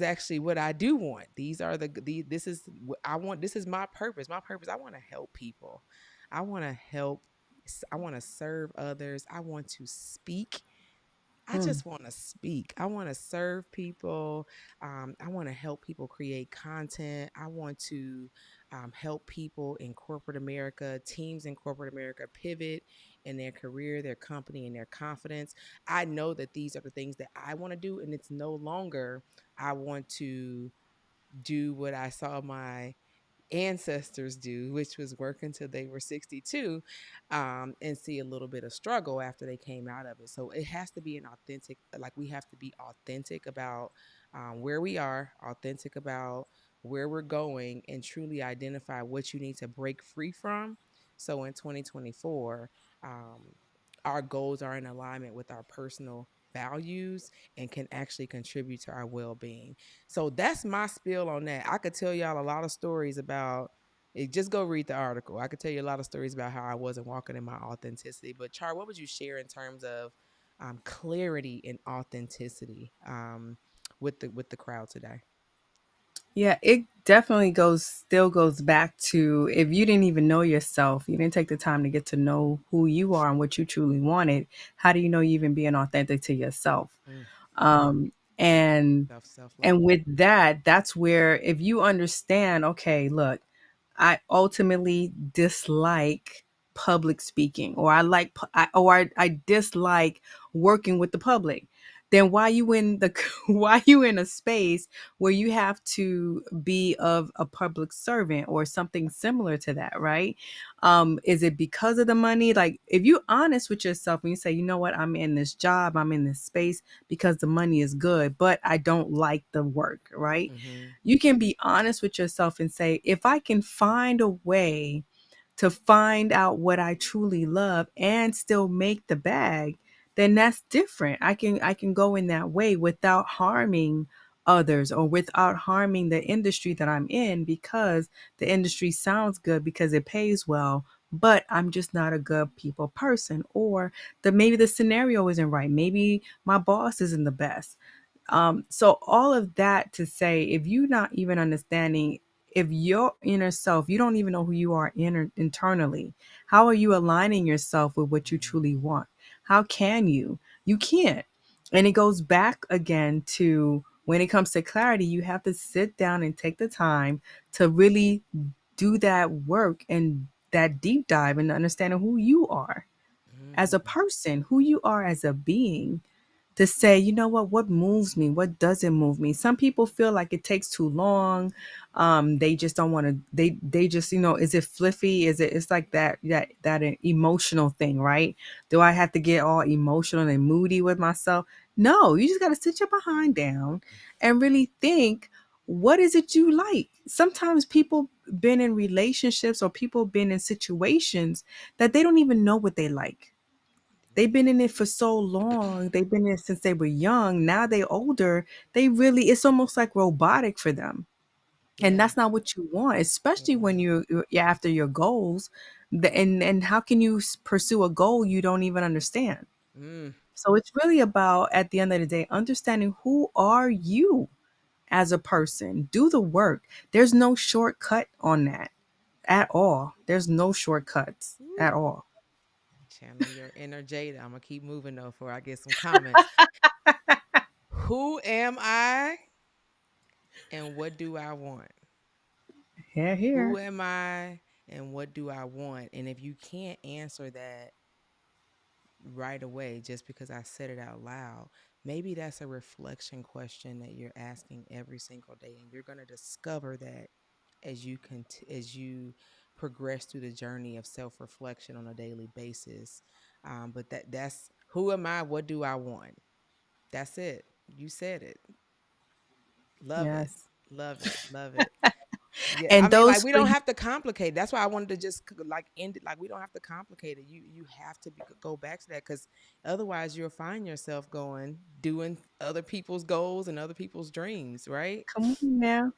actually what I do want. These are this is what I want. This is my purpose. My purpose. I want to help people. I want to help. I want to serve others. I want to speak. I Mm. just want to speak. I want to serve people. I want to help people create content. I want to help people in corporate America, teams in corporate America pivot in their career, their company, and their confidence. I know that these are the things that I want to do, and it's no longer I want to do what I saw my ancestors do, which was work until they were 62, and see a little bit of struggle after they came out of it. So it has to be an authentic, like we have to be authentic about where we are, authentic about where we're going, and truly identify what you need to break free from. So in 2024, um, our goals are in alignment with our personal values and can actually contribute to our well-being. So that's my spiel on that. I could tell y'all a lot of stories about it. Just go read the article. I could tell you a lot of stories about how I wasn't walking in my authenticity. But Char, what would you share in terms of clarity and authenticity with the crowd today? Yeah, it definitely still goes back to if you didn't even know yourself, you didn't take the time to get to know who you are and what you truly wanted. How do you know you even being authentic to yourself? Mm, Um, and self love. and with that, that's where if you understand, okay, look, I ultimately dislike public speaking, or I dislike working with the public. Then why you in the why you in a space where you have to be of a public servant or something similar to that, right? Is it because of the money? Like, if you're honest with yourself and you say, you know what, I'm in this job, I'm in this space because the money is good, but I don't like the work, right? Mm-hmm. You can be honest with yourself and say, if I can find a way to find out what I truly love and still make the bag, then that's different. I can go in that way without harming others or without harming the industry that I'm in, because the industry sounds good because it pays well, but I'm just not a good people person, or maybe the scenario isn't right. Maybe my boss isn't the best. So all of that to say, if you're not even understanding, if your inner self, you don't even know who you are internally, how are you aligning yourself with what you truly want? How can you? You can't. And it goes back again to when it comes to clarity, you have to sit down and take the time to really do that work and that deep dive into understanding who you are as a Mm-hmm. person, who you are as a being, to say, you know what moves me, what doesn't move me. Some people feel like it takes too long. They just don't want to. They just, is it fluffy? It's like that an emotional thing, right? Do I have to get all emotional and moody with myself? No, you just got to sit your behind down and really think. What is it you like? Sometimes people been in relationships or people been in situations that they don't even know what they like. They've been in it for so long. They've been in it since they were young. Now they older. It's almost like robotic for them. And Yeah, that's not what you want, it especially when isn't. you're after your goals. And how can you pursue a goal you don't even understand? Mm, So it's really about, at the end of the day, understanding who are you? as a person. Do the work. There's no shortcut on that at all. There's no shortcuts Woo. at all. Channel your inner Jada. I'm gonna keep moving though before I get some comments. Who am I and what do I want? Here, Who here. am I and what do I want? And if you can't answer that right away just because I said it out loud, maybe that's a reflection question that you're asking every single day, and you're going to discover that as you progress through the journey of self-reflection on a daily basis. But that's who am I? What do I want? That's it. You said it. Love it. Yes. Love it. Love it. Yeah, I And mean, like those we for don't you, have to complicate it. That's why I wanted to just like end it. Like we don't have to complicate it. You have to go back to that because otherwise you'll find yourself going doing other people's goals and other people's dreams, right? come on now.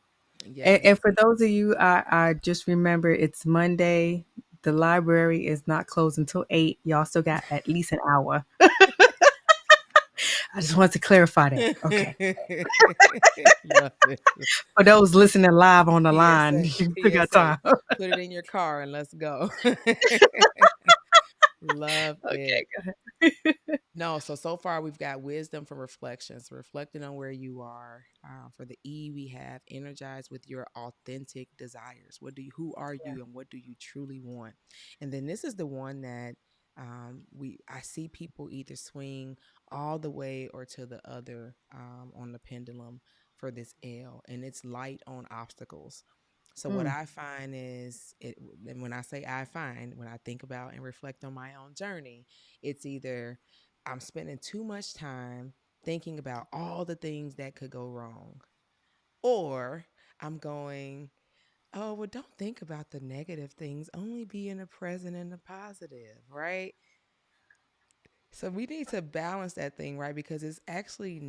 And Yes. for those of you, I just remember it's Monday. The library is not closed until 8. Y'all still got at least an hour. I just wanted to clarify that. Okay. Love it. For those listening live on the line, PSA, you still got PSA. time. Put it in your car and let's go. Love it. Okay, go ahead. No, so far we've got wisdom for reflections, reflecting on where you are. For the E, we have energized with your authentic desires. Who are you, and what do you truly want? And then this is the one that I see people either swing all the way or to the other on the pendulum for this L, and it's light on obstacles. So what Mm, I find is and when I say I find, when I think about and reflect on my own journey, it's either I'm spending too much time thinking about all the things that could go wrong, or I'm going, oh, well, don't think about the negative things, only be in the present and the positive, right? So we need to balance that thing, right? Because it's actually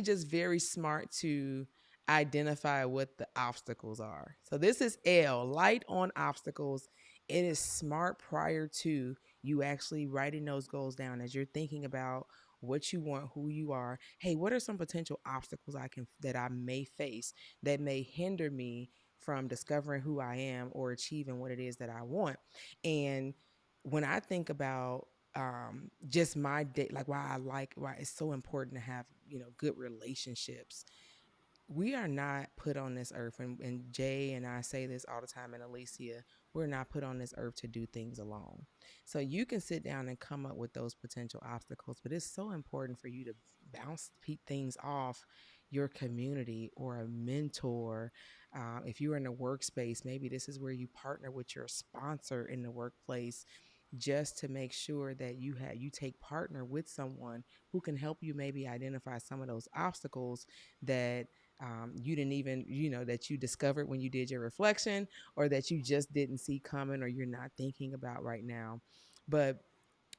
just very smart to identify what the obstacles are. So this is L, light on obstacles. It is smart prior to you actually writing those goals down as you're thinking about what you want, who you are. Hey, what are some potential obstacles that I may face that may hinder me from discovering who I am or achieving what it is that I want? And when I think about just my day, like why it's so important to have good relationships. We are not put on this earth, and Jay and I say this all the time, and Alicia, we're not put on this earth to do things alone. So you can sit down and come up with those potential obstacles, but it's so important for you to bounce things off your community or a mentor. If you're in a workspace, maybe this is where you partner with your sponsor in the workplace, just to make sure that you take partner with someone who can help you maybe identify some of those obstacles that you didn't even that you discovered when you did your reflection, or that you just didn't see coming, or you're not thinking about right now. But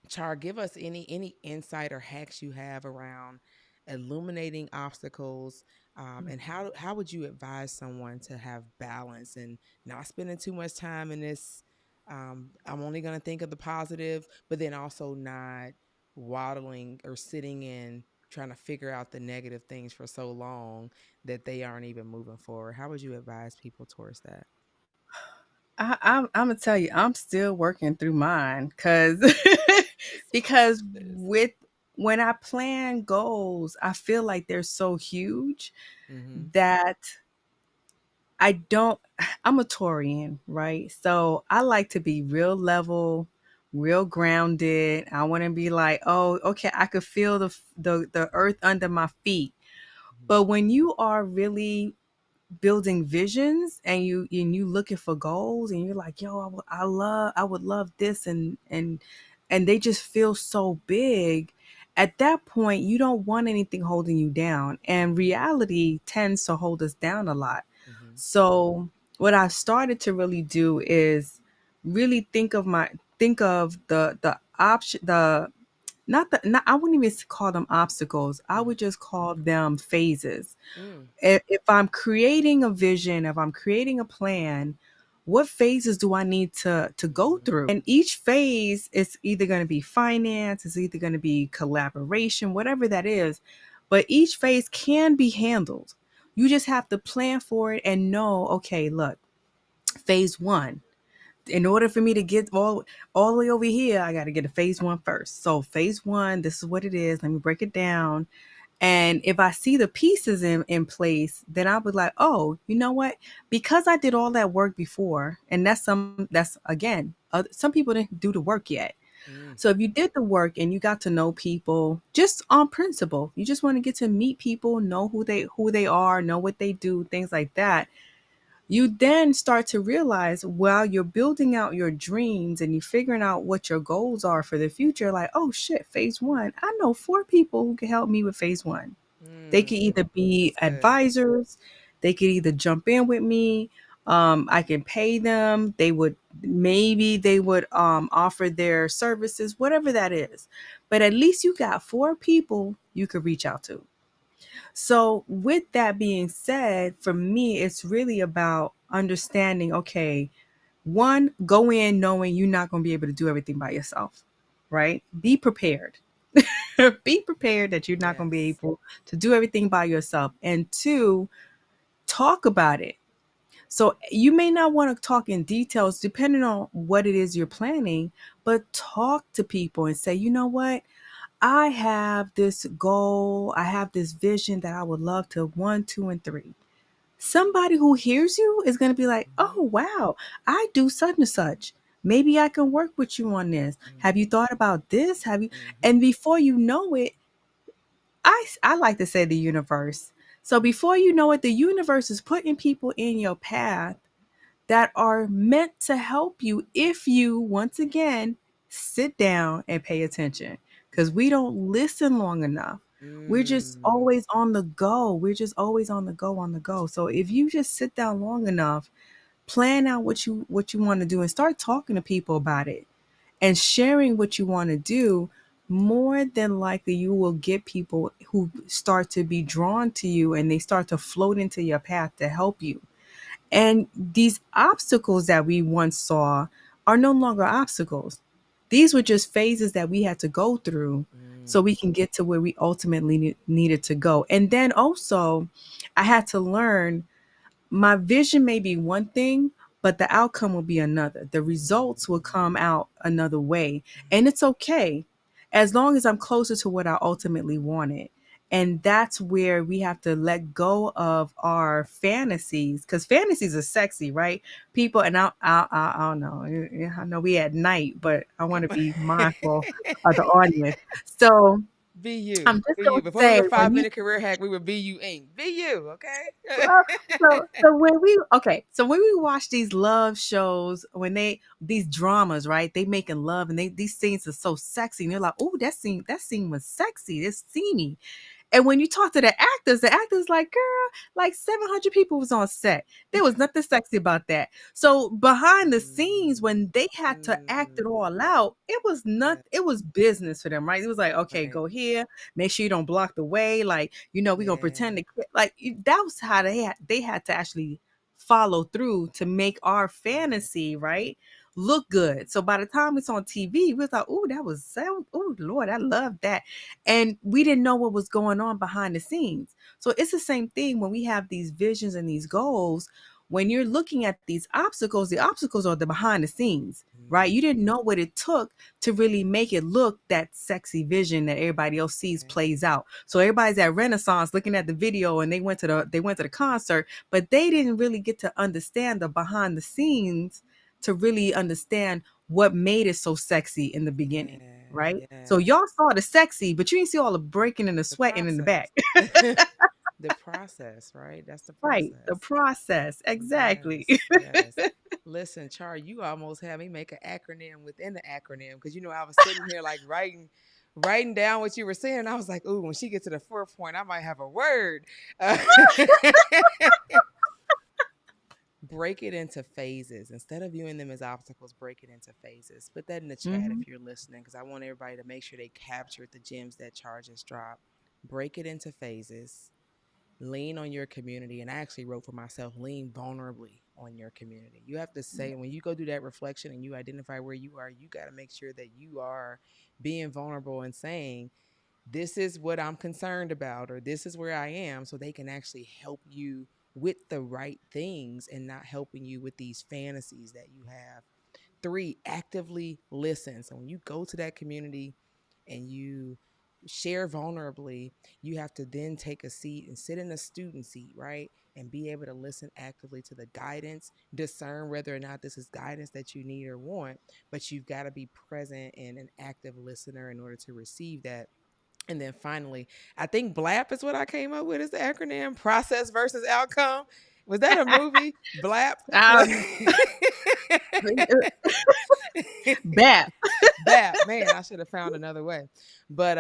Char, give us any insight or hacks you have around illuminating obstacles, and how would you advise someone to have balance and not spending too much time in this? I'm only going to think of the positive, but then also not waddling or sitting in trying to figure out the negative things for so long that they aren't even moving forward. How would you advise people towards that? I'm gonna tell you, I'm still working through mine because because Sis. with when I plan goals, I feel like they're so huge Mm-hmm. that I don't. I'm a Taurian, right? So I like to be real level, real grounded. I want to be like, oh, okay, I could feel the earth under my feet. But when you are really building visions and you looking for goals and you're like, yo, I would love this, and they just feel so big. At that point, you don't want anything holding you down, and reality tends to hold us down a lot. Mm-hmm. So what I started to really do is really think of the option, the not the not, I wouldn't even call them obstacles. I Mm-hmm. would just call them phases. Mm. If I'm creating a vision, if I'm creating a plan, what phases do I need to go Mm-hmm. through? And each phase is either going to be finance, it's either going to be collaboration, whatever that is. But each phase can be handled. You just have to plan for it and know, okay, look, phase one. In order for me to get all the way over here, I got to get to phase one first. So phase one, this is what it is. Let me break it down. And if I see the pieces in place, then I'll be like, oh, you know what? Because I did all that work before, and that's again, some people didn't do the work yet. Mm, So if you did the work and you got to know people just on principle, you just want to get to meet people, know who they are, know what they do, things like that. You then start to realize while you're building out your dreams and you're figuring out what your goals are for the future, like, oh shit, phase one. I know four people who can help me with phase one. They could mm, either be that's good. advisors, they could either jump in with me. I can pay them. They would offer their services, whatever that is. But at least you got four people you could reach out to. So, with that being said, for me, it's really about understanding, okay, one, go in knowing you're not going to be able to do everything by yourself, right? Be prepared. Be prepared that you're not going to be Yes. able to do everything by yourself. And two, talk about it. So, you may not want to talk in details depending on what it is you're planning, but talk to people and say, you know what? I have this goal, I have this vision that I would love to one, two, and three. Somebody who hears you is going to be like, Mm-hmm. oh, wow, I do such and such. Maybe I can work with you on this. Have you Mm-hmm. thought about this? Have you? Mm-hmm. And before you know it, I like to say the universe. So before you know it, the universe is putting people in your path that are meant to help you if you, once again, sit down and pay attention. Because we don't listen long enough. We're just Mm, always on the go. We're just always on the go, on the go. So if you just sit down long enough, plan out what you want to do and start talking to people about it and sharing what you want to do, more than likely you will get people who start to be drawn to you and they start to float into your path to help you. And these obstacles that we once saw are no longer obstacles. These were just phases that we had to go through so mm, we can get to where we ultimately needed to go. And then also, I had to learn my vision may be one thing, but the outcome will be another. The results will mm, come out another way. mm. And it's okay as long as I'm closer to what I ultimately wanted. And that's where we have to let go of our fantasies because fantasies are sexy, right? People, and I don't know. I know we at night, but I want Come to on. be mindful of the audience. So Be you. I'm just Be going you. to Before we say were when five you minute career hack, we were Be You Inc. Be you, okay? well, so when we watch these love shows, when they these dramas, right? They making love and these scenes are so sexy, and you're like, oh, that scene was sexy, it's steamy. And when you talk to the actors like, girl, like 700 people was on set. There was nothing sexy about that. So behind the scenes, Mm, when they had to act it mm, all out, it was not, yeah, it was business for them, right? It was like, okay, right. go here, make sure you don't block the way. Like, we're gonna pretend Yeah. to like that was how they had to actually follow through to make our Yeah. fantasy, right? Look good. So by the time it's on TV, we thought, oh, that was so, oh Lord, I love that. And we didn't know what was going on behind the scenes. So it's the same thing when we have these visions and these goals. When you're looking at these obstacles, the obstacles are the behind the scenes, right? Mm, You didn't know what it took to really make it look that sexy vision that everybody else sees right. plays out. So everybody's at Renaissance looking at the video and they went to the concert, but they didn't really get to understand the behind the scenes to really understand what made it so sexy in the beginning, Yeah. right? So Yeah. y'all saw the sexy, but you didn't see all the breaking and the The sweating in the back. process. The process, right? That's the Right. The process. process. Exactly. Yes, yes. Listen, Char, you almost had me make an acronym within the acronym because I was sitting here like writing down what you were saying. And I was like, ooh, when she gets to the fourth point, I might have a word. Uh, break it into phases instead of viewing them as obstacles. Break it into phases. Put that in the chat Mhm. if you're listening because I want everybody to make sure they captured the gems that Char just dropped. Break it into phases. Lean on your community. And I actually wrote for myself, lean vulnerably on your community. You have to say, when you go do that reflection and you identify where you are, you got to make sure that you are being vulnerable and saying, this is what I'm concerned about, or this is where I am, so they can actually help you with the right things and not helping you with these fantasies that you have. Three, actively listen. So when you go to that community and you share vulnerably, you have to then take a seat and sit in a student seat, right? And be able to listen actively to the guidance, discern whether or not this is guidance that you need or want, but you've got to be present and an active listener in order to receive that. And then finally, I think BLAP is what I came up with as the acronym, process versus outcome. Was that a movie? BLAP? Um, Bap. BAP. Man, I should have found another way. But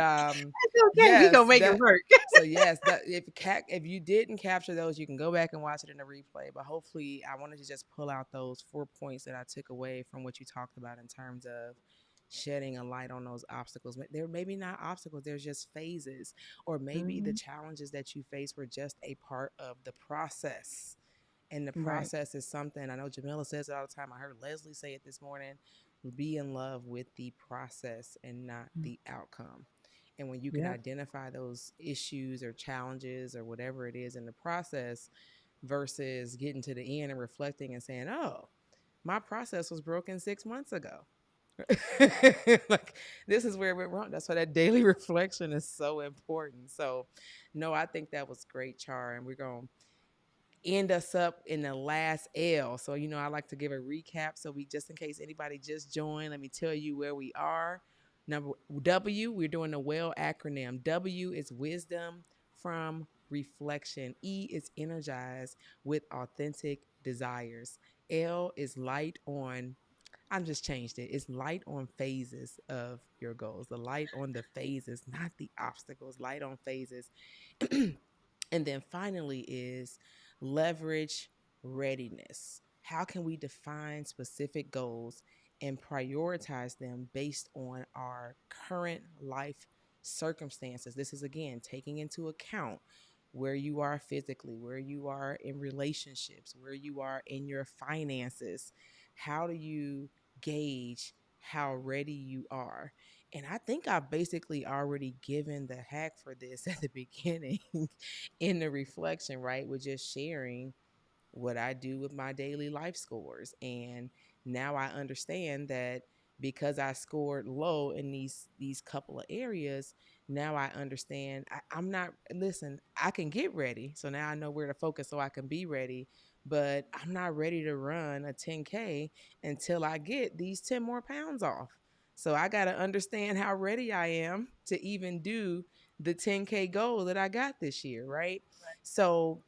It's okay. We yes, gonna make it that work. so yes, that if you didn't capture those, you can go back and watch it in the replay. But hopefully I wanted to just pull out those 4 points that I took away from what you talked about in terms of shedding a light on those obstacles. They're maybe not obstacles, there's just phases. Or maybe the Mhm. challenges that you face were just a part of the process. And the Right. process is something I know Jamila says it all the time. I heard Leslie say it this morning. Be in love with the process and not Mm. the outcome. And when you can Yep. identify those issues or challenges or whatever it is in the process versus getting to the end and reflecting and saying, oh, my process was broken 6 months ago. Like, this is where we're wrong. That's why that daily reflection is so important. So, no, I think that was great, Char. And we're going to end us up in the last L. So, I like to give a recap. So, we just in case anybody just joined, let me tell you where we are. Number W, we're doing the WELL acronym. W is wisdom from reflection. E is energized with authentic desires. L is light on, I just changed it. It's light on phases of your goals. The light on the phases, not the obstacles, light on phases. And then finally is leverage readiness. How can we define specific goals and prioritize them based on our current life circumstances? This is again taking into account where you are physically, where you are in relationships, where you are in your finances. How do you gauge how ready you are? And I think I've basically already given the hack for this at the beginning in the reflection, right? With just sharing what I do with my daily life scores. And now I understand that because I scored low in these couple of areas, now I understand I'm not, listen, I can get ready. So now I know where to focus so I can be ready. But I'm not ready to run a 10K until I get these 10 more pounds off. So I got to understand how ready I am to even do the 10K goal that I got this year, right? So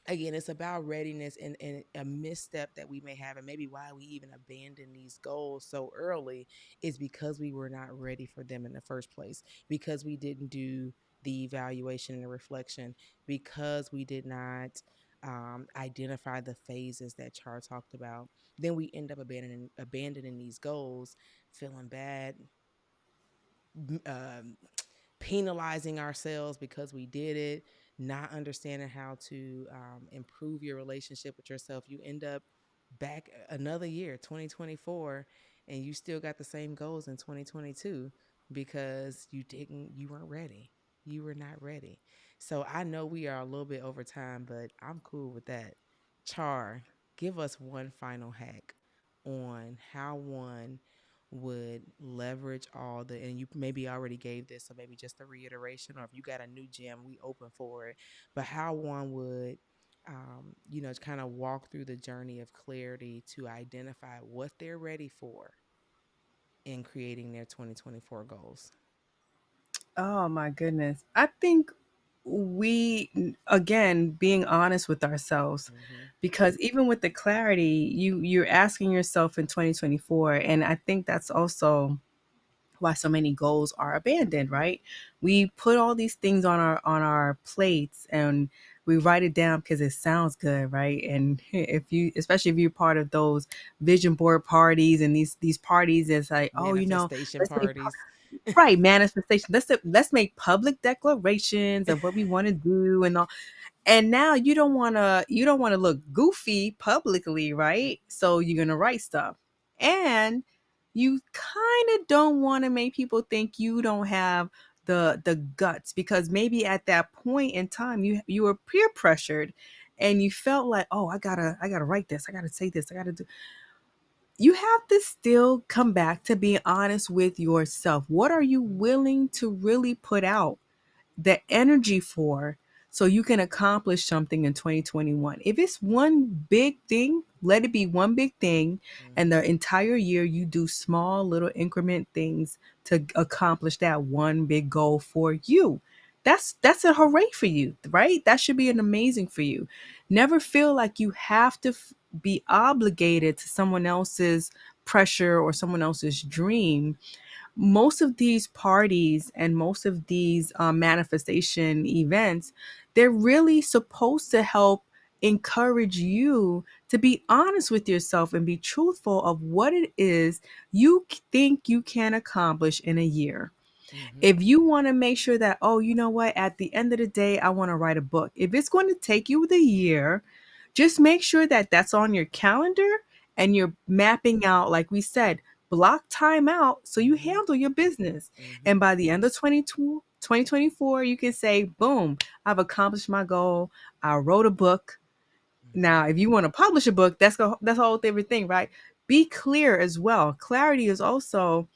again, it's about readiness and a misstep that we may have, and maybe why we even abandon these goals so early is because we were not ready for them in the first place, because we didn't do the evaluation and the reflection, because we did not identify the phases that Char talked about. Then we end up abandoning these goals, feeling bad, um, penalizing ourselves because we did it, not understanding how to improve your relationship with yourself. You end up back another year, 2024, and you still got the same goals in 2022 because you weren't ready. You were not ready. So I know we are a little bit over time, but I'm cool with that. Char, give us one final hack on how one would leverage all the, and you maybe already gave this, so maybe just a reiteration, or if you got a new gem, we open for it. But how one would kind of walk through the journey of clarity to identify what they're ready for in creating their 2024 goals. Oh my goodness. I think again, being honest with ourselves, Mm-hmm. because even with the clarity, you're asking yourself in 2024, and I think that's also why so many goals are abandoned, right? We put all these things on our plates, and we write it down because it sounds good, right? And if you, especially if you're part of those vision board parties and these parties, it's like, oh, Manifestation let's make parties. right manifestation. Let's make public declarations of what we want to do and all. And now you don't want to look goofy publicly, right? So you're gonna write stuff, and you kind of don't want to make people think you don't have the guts, because maybe at that point in time you were peer pressured and you felt like, oh, I gotta write this, I gotta say this, I gotta do. You have to still come back to being honest with yourself. What are you willing to really put out the energy for, so you can accomplish something in 2021? If it's one big thing, let it be one big thing, and Mm-hmm. the entire year you do small little increment things to accomplish that one big goal for you. That's a hooray for you, right? That should be an amazing for you. Never feel like you have to be obligated to someone else's pressure or someone else's dream. Most of these parties and most of these manifestation events, they're really supposed to help encourage you to be honest with yourself and be truthful of what it is you think you can accomplish in a year. Mm-hmm. If you want to make sure that, oh, you know what, at the end of the day, I want to write a book. If it's going to take you the year, just make sure that that's on your calendar and you're mapping out, like we said, block time out so you Mm-hmm. handle your business. Mm-hmm. And by the end of 2024, you can say, boom, I've accomplished my goal. I wrote a book. Now, if you want to publish a book, that's a whole different thing, right? Be clear as well. Clarity is also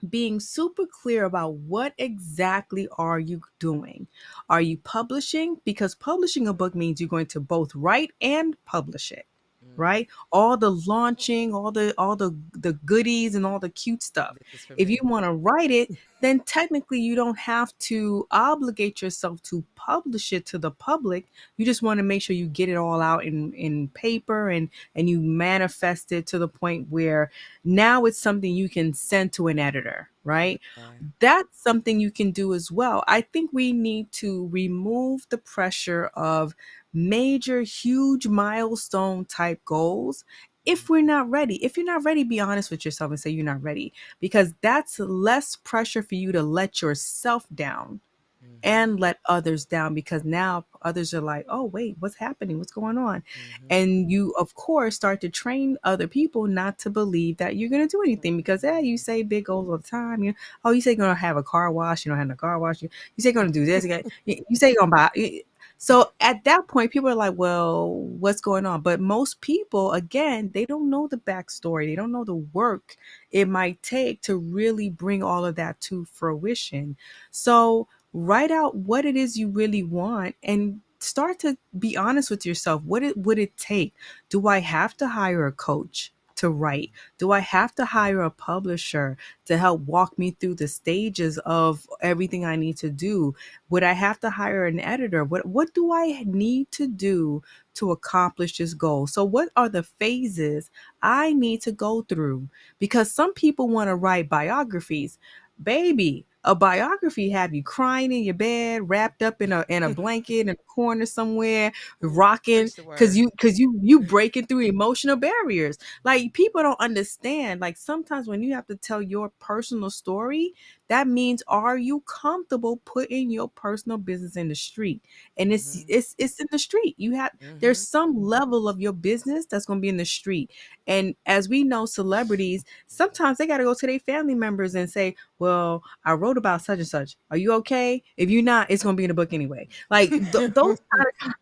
being super clear about what exactly are you doing. Are you publishing? Because publishing a book means you're going to both write and publish it, Mm-hmm. right? All the launching, all the goodies and all the cute stuff. This is for If you me. want to write it, then technically you don't have to obligate yourself to publish it to the public. You just want to make sure you get it all out in paper, and you manifest it to the point where now it's something you can send to an editor, right? Yeah. That's something you can do as well. I think we need to remove the pressure of major, huge milestone type goals if we're not ready. If you're not ready, be honest with yourself and say you're not ready, because that's less pressure for you to let yourself down Mm-hmm. and let others down, because now others are like, oh, wait, what's happening? What's going on? Mm-hmm. And you, of course, start to train other people not to believe that you're going to do anything, because, you say big goals all the time. Oh, you say you're going to have a car wash. You don't have a car wash. You say you're going to do this. You say you're going to buy. So at that point, people are like, well, what's going on? But most people, again, they don't know the backstory. They don't know the work it might take to really bring all of that to fruition. So write out what it is you really want and start to be honest with yourself. Would it take? Do I have to hire a coach to write? Do I have to hire a publisher to help walk me through the stages of everything I need to do? Would I have to hire an editor? What do I need to do to accomplish this goal? So what are the phases I need to go through? Because some people want to write biographies. Baby, a biography have you crying in your bed, wrapped up in a blanket in a corner somewhere, Ooh, rocking, preach the because word. you breaking through emotional barriers. Like, people don't understand. Like, sometimes when you have to tell your personal story, that means, are you comfortable putting your personal business in the street? And it's Mm-hmm. it's it's in the street. There's Mm-hmm. some level of your business that's going to be in the street. And as we know, celebrities, sometimes they got to go to their family members and say, well, I wrote about such and such. Are you okay? If you're not, it's going to be in the book anyway. Like, those kind of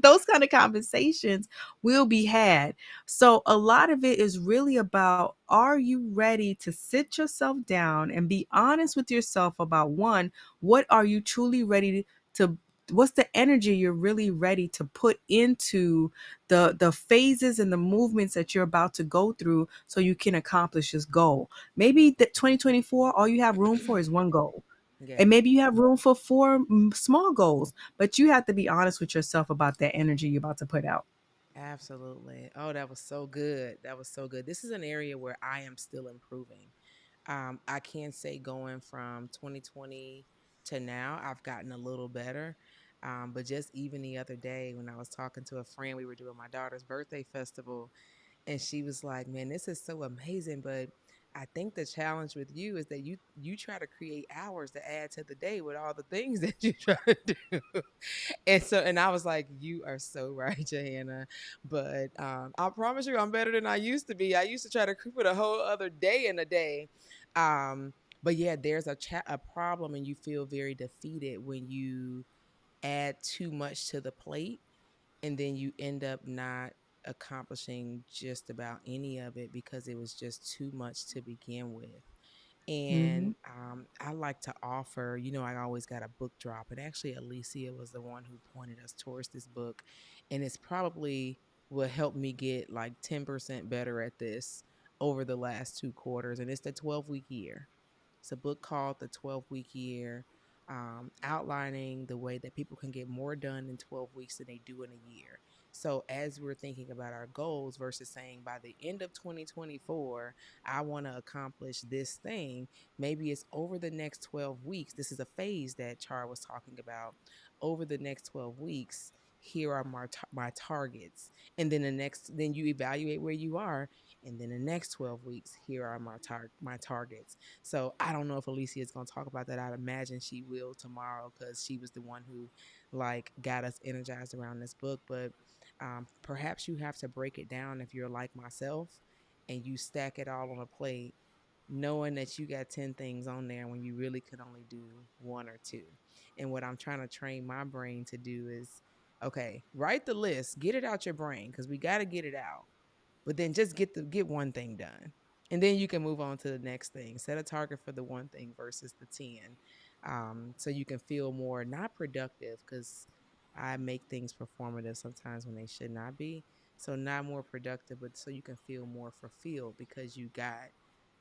those kind of conversations will be had. So a lot of it is really about, are you ready to sit yourself down and be honest with yourself about, one, what are you truly ready to what's the energy you're really ready to put into the phases and the movements that you're about to go through so you can accomplish this goal. Maybe that 2024, all you have room for is one goal. Yeah. And maybe you have room for four small goals, but you have to be honest with yourself about that energy you're about to put out. Absolutely. Oh, that was so good. That was so good. This is an area where I am still improving. I can say going from 2020 to now, I've gotten a little better. But just even the other day when I was talking to a friend, we were doing my daughter's birthday festival, and she was like, "Man, this is so amazing, but I think the challenge with you is that you try to create hours to add to the day with all the things that you try to do." And I was like, "You are so right, Johanna." But I promise you, I'm better than I used to be. I used to try to put a whole other day in a day. Um, But yeah, there's a problem, and you feel very defeated when you add too much to the plate, and then you end up not accomplishing just about any of it because it was just too much to begin with. Mm-hmm. And I like to offer, I always got a book drop, and actually Alicia was the one who pointed us towards this book, and it's probably will help me get like 10% better at this over the last 2 quarters, and it's the 12-week year. It's a book called The 12-Week Year, outlining the way that people can get more done in 12 weeks than they do in a year. So, as we're thinking about our goals versus saying by the end of 2024, I want to accomplish this thing, maybe it's over the next 12 weeks. This is a phase that Char was talking about. Over the next 12 weeks, here are my targets. And then then you evaluate where you are. And then the next 12 weeks, here are my targets. So I don't know if Alicia is going to talk about that. I'd imagine she will tomorrow because she was the one who like got us energized around this book. But perhaps you have to break it down if you're like myself and you stack it all on a plate, knowing that you got 10 things on there when you really could only do one or two. And what I'm trying to train my brain to do is, okay, write the list, get it out your brain because we got to get it out, but then just get one thing done, and then you can move on to the next thing. Set a target for the one thing versus the 10, so you can feel more not productive, because I make things performative sometimes when they should not be. So not more productive, but so you can feel more fulfilled because you got,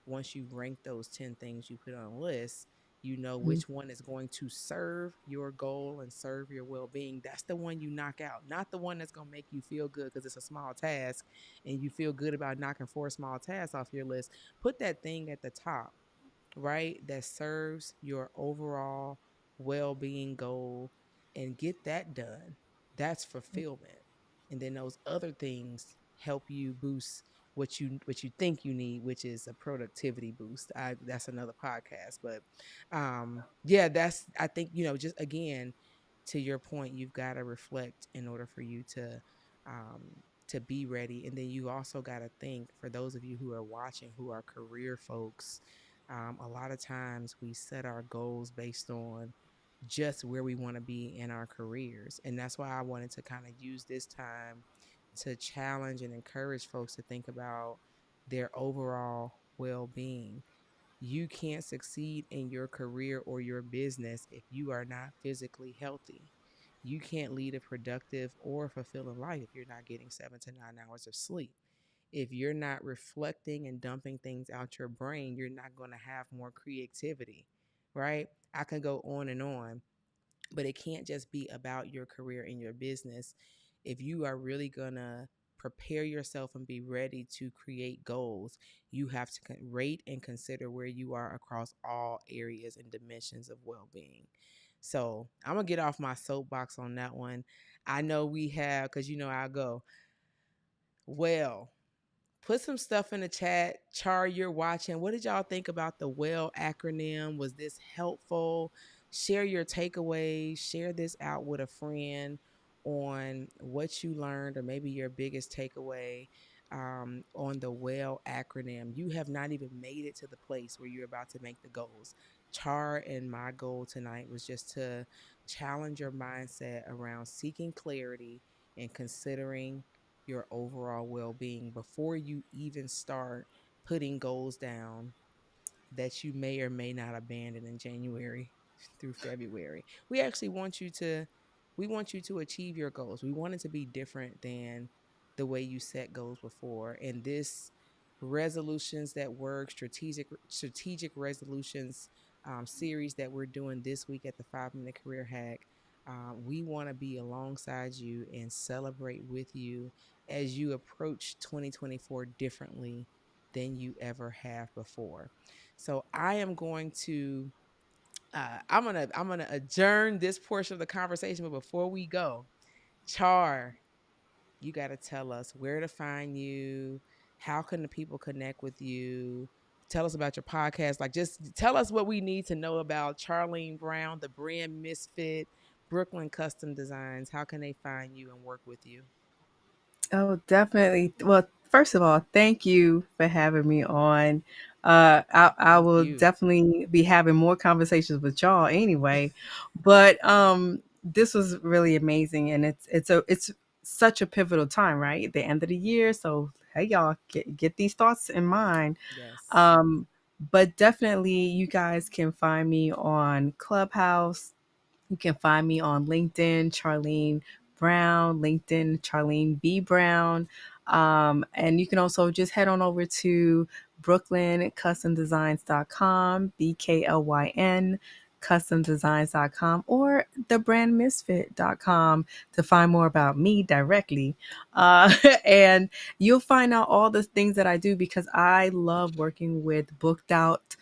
once you rank those 10 things you put on a list, you know which one is going to serve your goal and serve your well-being. That's the one you knock out, not the one that's going to make you feel good because it's a small task and you feel good about knocking 4 small tasks off your list. Put that thing at the top, right? That serves your overall well being goal, and get that done. That's fulfillment. And then those other things help you boost what you think you need, which is a productivity boost. That's another podcast. But yeah, that's, I think, just again, to your point, you've got to reflect in order for you um to be ready. And then you also got to think, for those of you who are watching who are career folks, a lot of times we set our goals based on just where we want to be in our careers. And that's why I wanted to kind of use this time to challenge and encourage folks to think about their overall well being. You can't succeed in your career or your business if you are not physically healthy. You can't lead a productive or fulfilling life if you're not getting 7 to 9 hours of sleep. If you're not reflecting and dumping things out your brain, you're not going to have more creativity, right? I can go on and on, but it can't just be about your career and your business. If you are really going to prepare yourself and be ready to create goals, you have to rate and consider where you are across all areas and dimensions of well being. So I'm going to get off my soapbox on that one. I know we have, because I'll go, well, put some stuff in the chat. Char, you're watching. What did y'all think about the WELL acronym? Was this helpful? Share your takeaways. Share this out with a friend on what you learned, or maybe your biggest takeaway on the WELL acronym. You have not even made it to the place where you're about to make the goals. Char and my goal tonight was just to challenge your mindset around seeking clarity and considering your overall well being before you even start putting goals down that you may or may not abandon in January through February. We actually want you to achieve your goals. We want it to be different than the way you set goals before. And this resolutions that work, strategic resolutions series that we're doing this week at the 5 Minute Career Hack. We want to be alongside you and celebrate with you as you approach 2024 differently than you ever have before. So I am going to I'm gonna adjourn this portion of the conversation. But before we go, Char, you got to tell us where to find you. How can the people connect with you? Tell us about your podcast. Like, just tell us what we need to know about Charlene Brown, the Brand Misfit, Brooklyn Custom Designs. How can they find you and work with you? Oh, definitely. Well, first of all, thank you for having me on. I Thank will you. definitely be having more conversations with y'all anyway. But this was really amazing, and it's such a pivotal time, right? The end of the year. So hey, y'all, get these thoughts in mind. Yes. Um, but definitely, you guys can find me on Clubhouse. You can find me on LinkedIn, Charlene Brown, LinkedIn, Charlene B. Brown. And you can also just head on over to BrooklynCustomDesigns.com, BKLYN customdesigns.com, or thebrandmisfit.com to find more about me directly. And you'll find out all the things that I do because I love working with booked out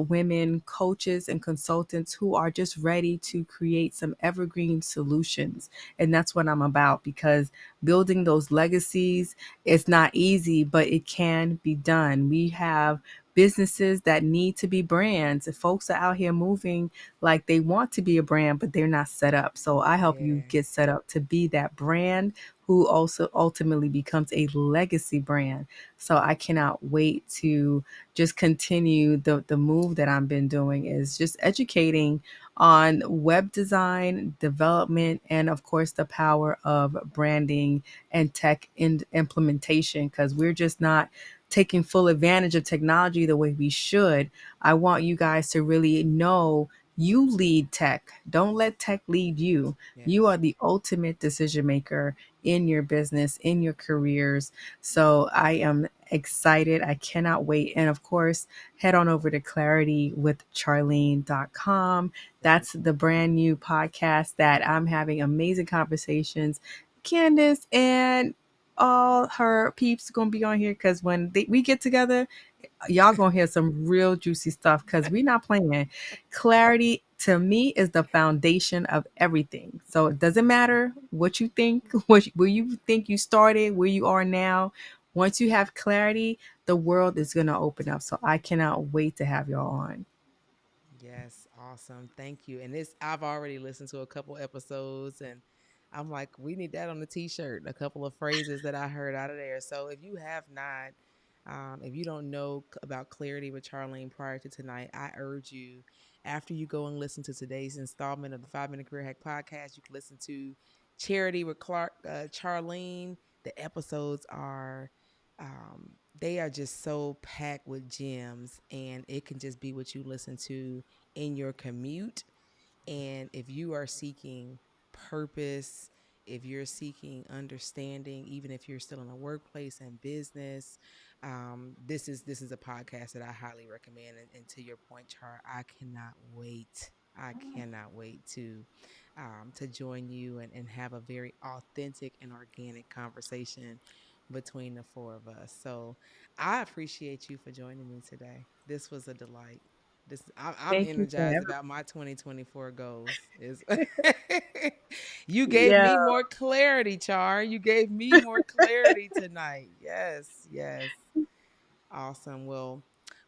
women, coaches, and consultants who are just ready to create some evergreen solutions. And that's what I'm about because building those legacies is not easy, but it can be done. We have businesses that need to be brands. Folks are out here moving like they want to be a brand, but they're not set up. So I help you Yeah. get set up to be that brand who also ultimately becomes a legacy brand. So I cannot wait to just continue the move that I've been doing is just educating on web design, development, and of course the power of branding and tech implementation because we're just not taking full advantage of technology the way we should. I want you guys to really know you lead tech. Don't let tech lead you. You are Yes. the ultimate decision maker in your business, in your careers. So I am excited. I cannot wait. And of course, head on over to claritywithcharlene.com. Yes. That's the brand new podcast that I'm having amazing conversations. Candice and all her peeps gonna be on here because we get together, y'all gonna hear some real juicy stuff because we're not playing. Clarity to me is the foundation of everything. So it doesn't matter what you think, where you think you started, where you are now. Once you have clarity, the world is gonna open up. So I cannot wait to have y'all on. Yes, awesome. Thank you. And this I've already listened to a couple episodes and I'm like, we need that on the t-shirt. A couple of phrases that I heard out of there. So if you have not, if you don't know about Clarity with Charlene prior to tonight, I urge you after you go and listen to today's installment of the 5 Minute Career Hack Podcast, you can listen to Charity with Charlene. The episodes are they are just so packed with gems, and it can just be what you listen to in your commute. And if you are seeking purpose, if you're seeking understanding, even if you're still in a workplace and business, this is a podcast that I highly recommend. And to your point, Char, I cannot wait. I cannot wait to join you and have a very authentic and organic conversation between the four of us. So I appreciate you for joining me today. This was a delight. I'm Thank you for energized having about my 2024 goals. Is you me. gave Yeah. me more clarity, Char. You gave me more clarity tonight. Yes, yes. Awesome. Well,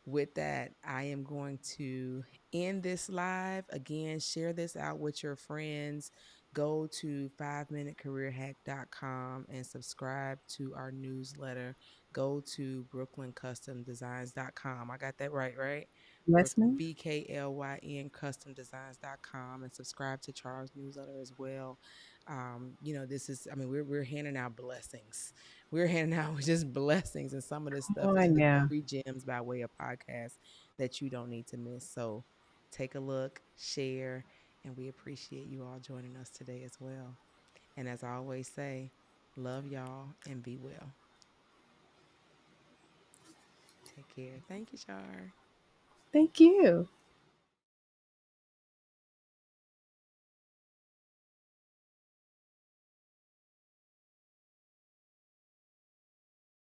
with that, I am going to end this live. Again, share this out with your friends. Go to 5minutecareerhack.com and subscribe to our newsletter. Go to brooklyn.customdesigns.com. I got that right, right? Yes, ma'am. BKLYN customdesigns.com and subscribe to Charles' newsletter as well. This is, I mean, we're handing out blessings. We're handing out just blessings, and some of this Come stuff is on just now. free gems by way of podcast that you don't need to miss. So take a look, share, and we appreciate you all joining us today as well. And as I always say, love y'all and be well. Take care. Thank you, Char. Thank you.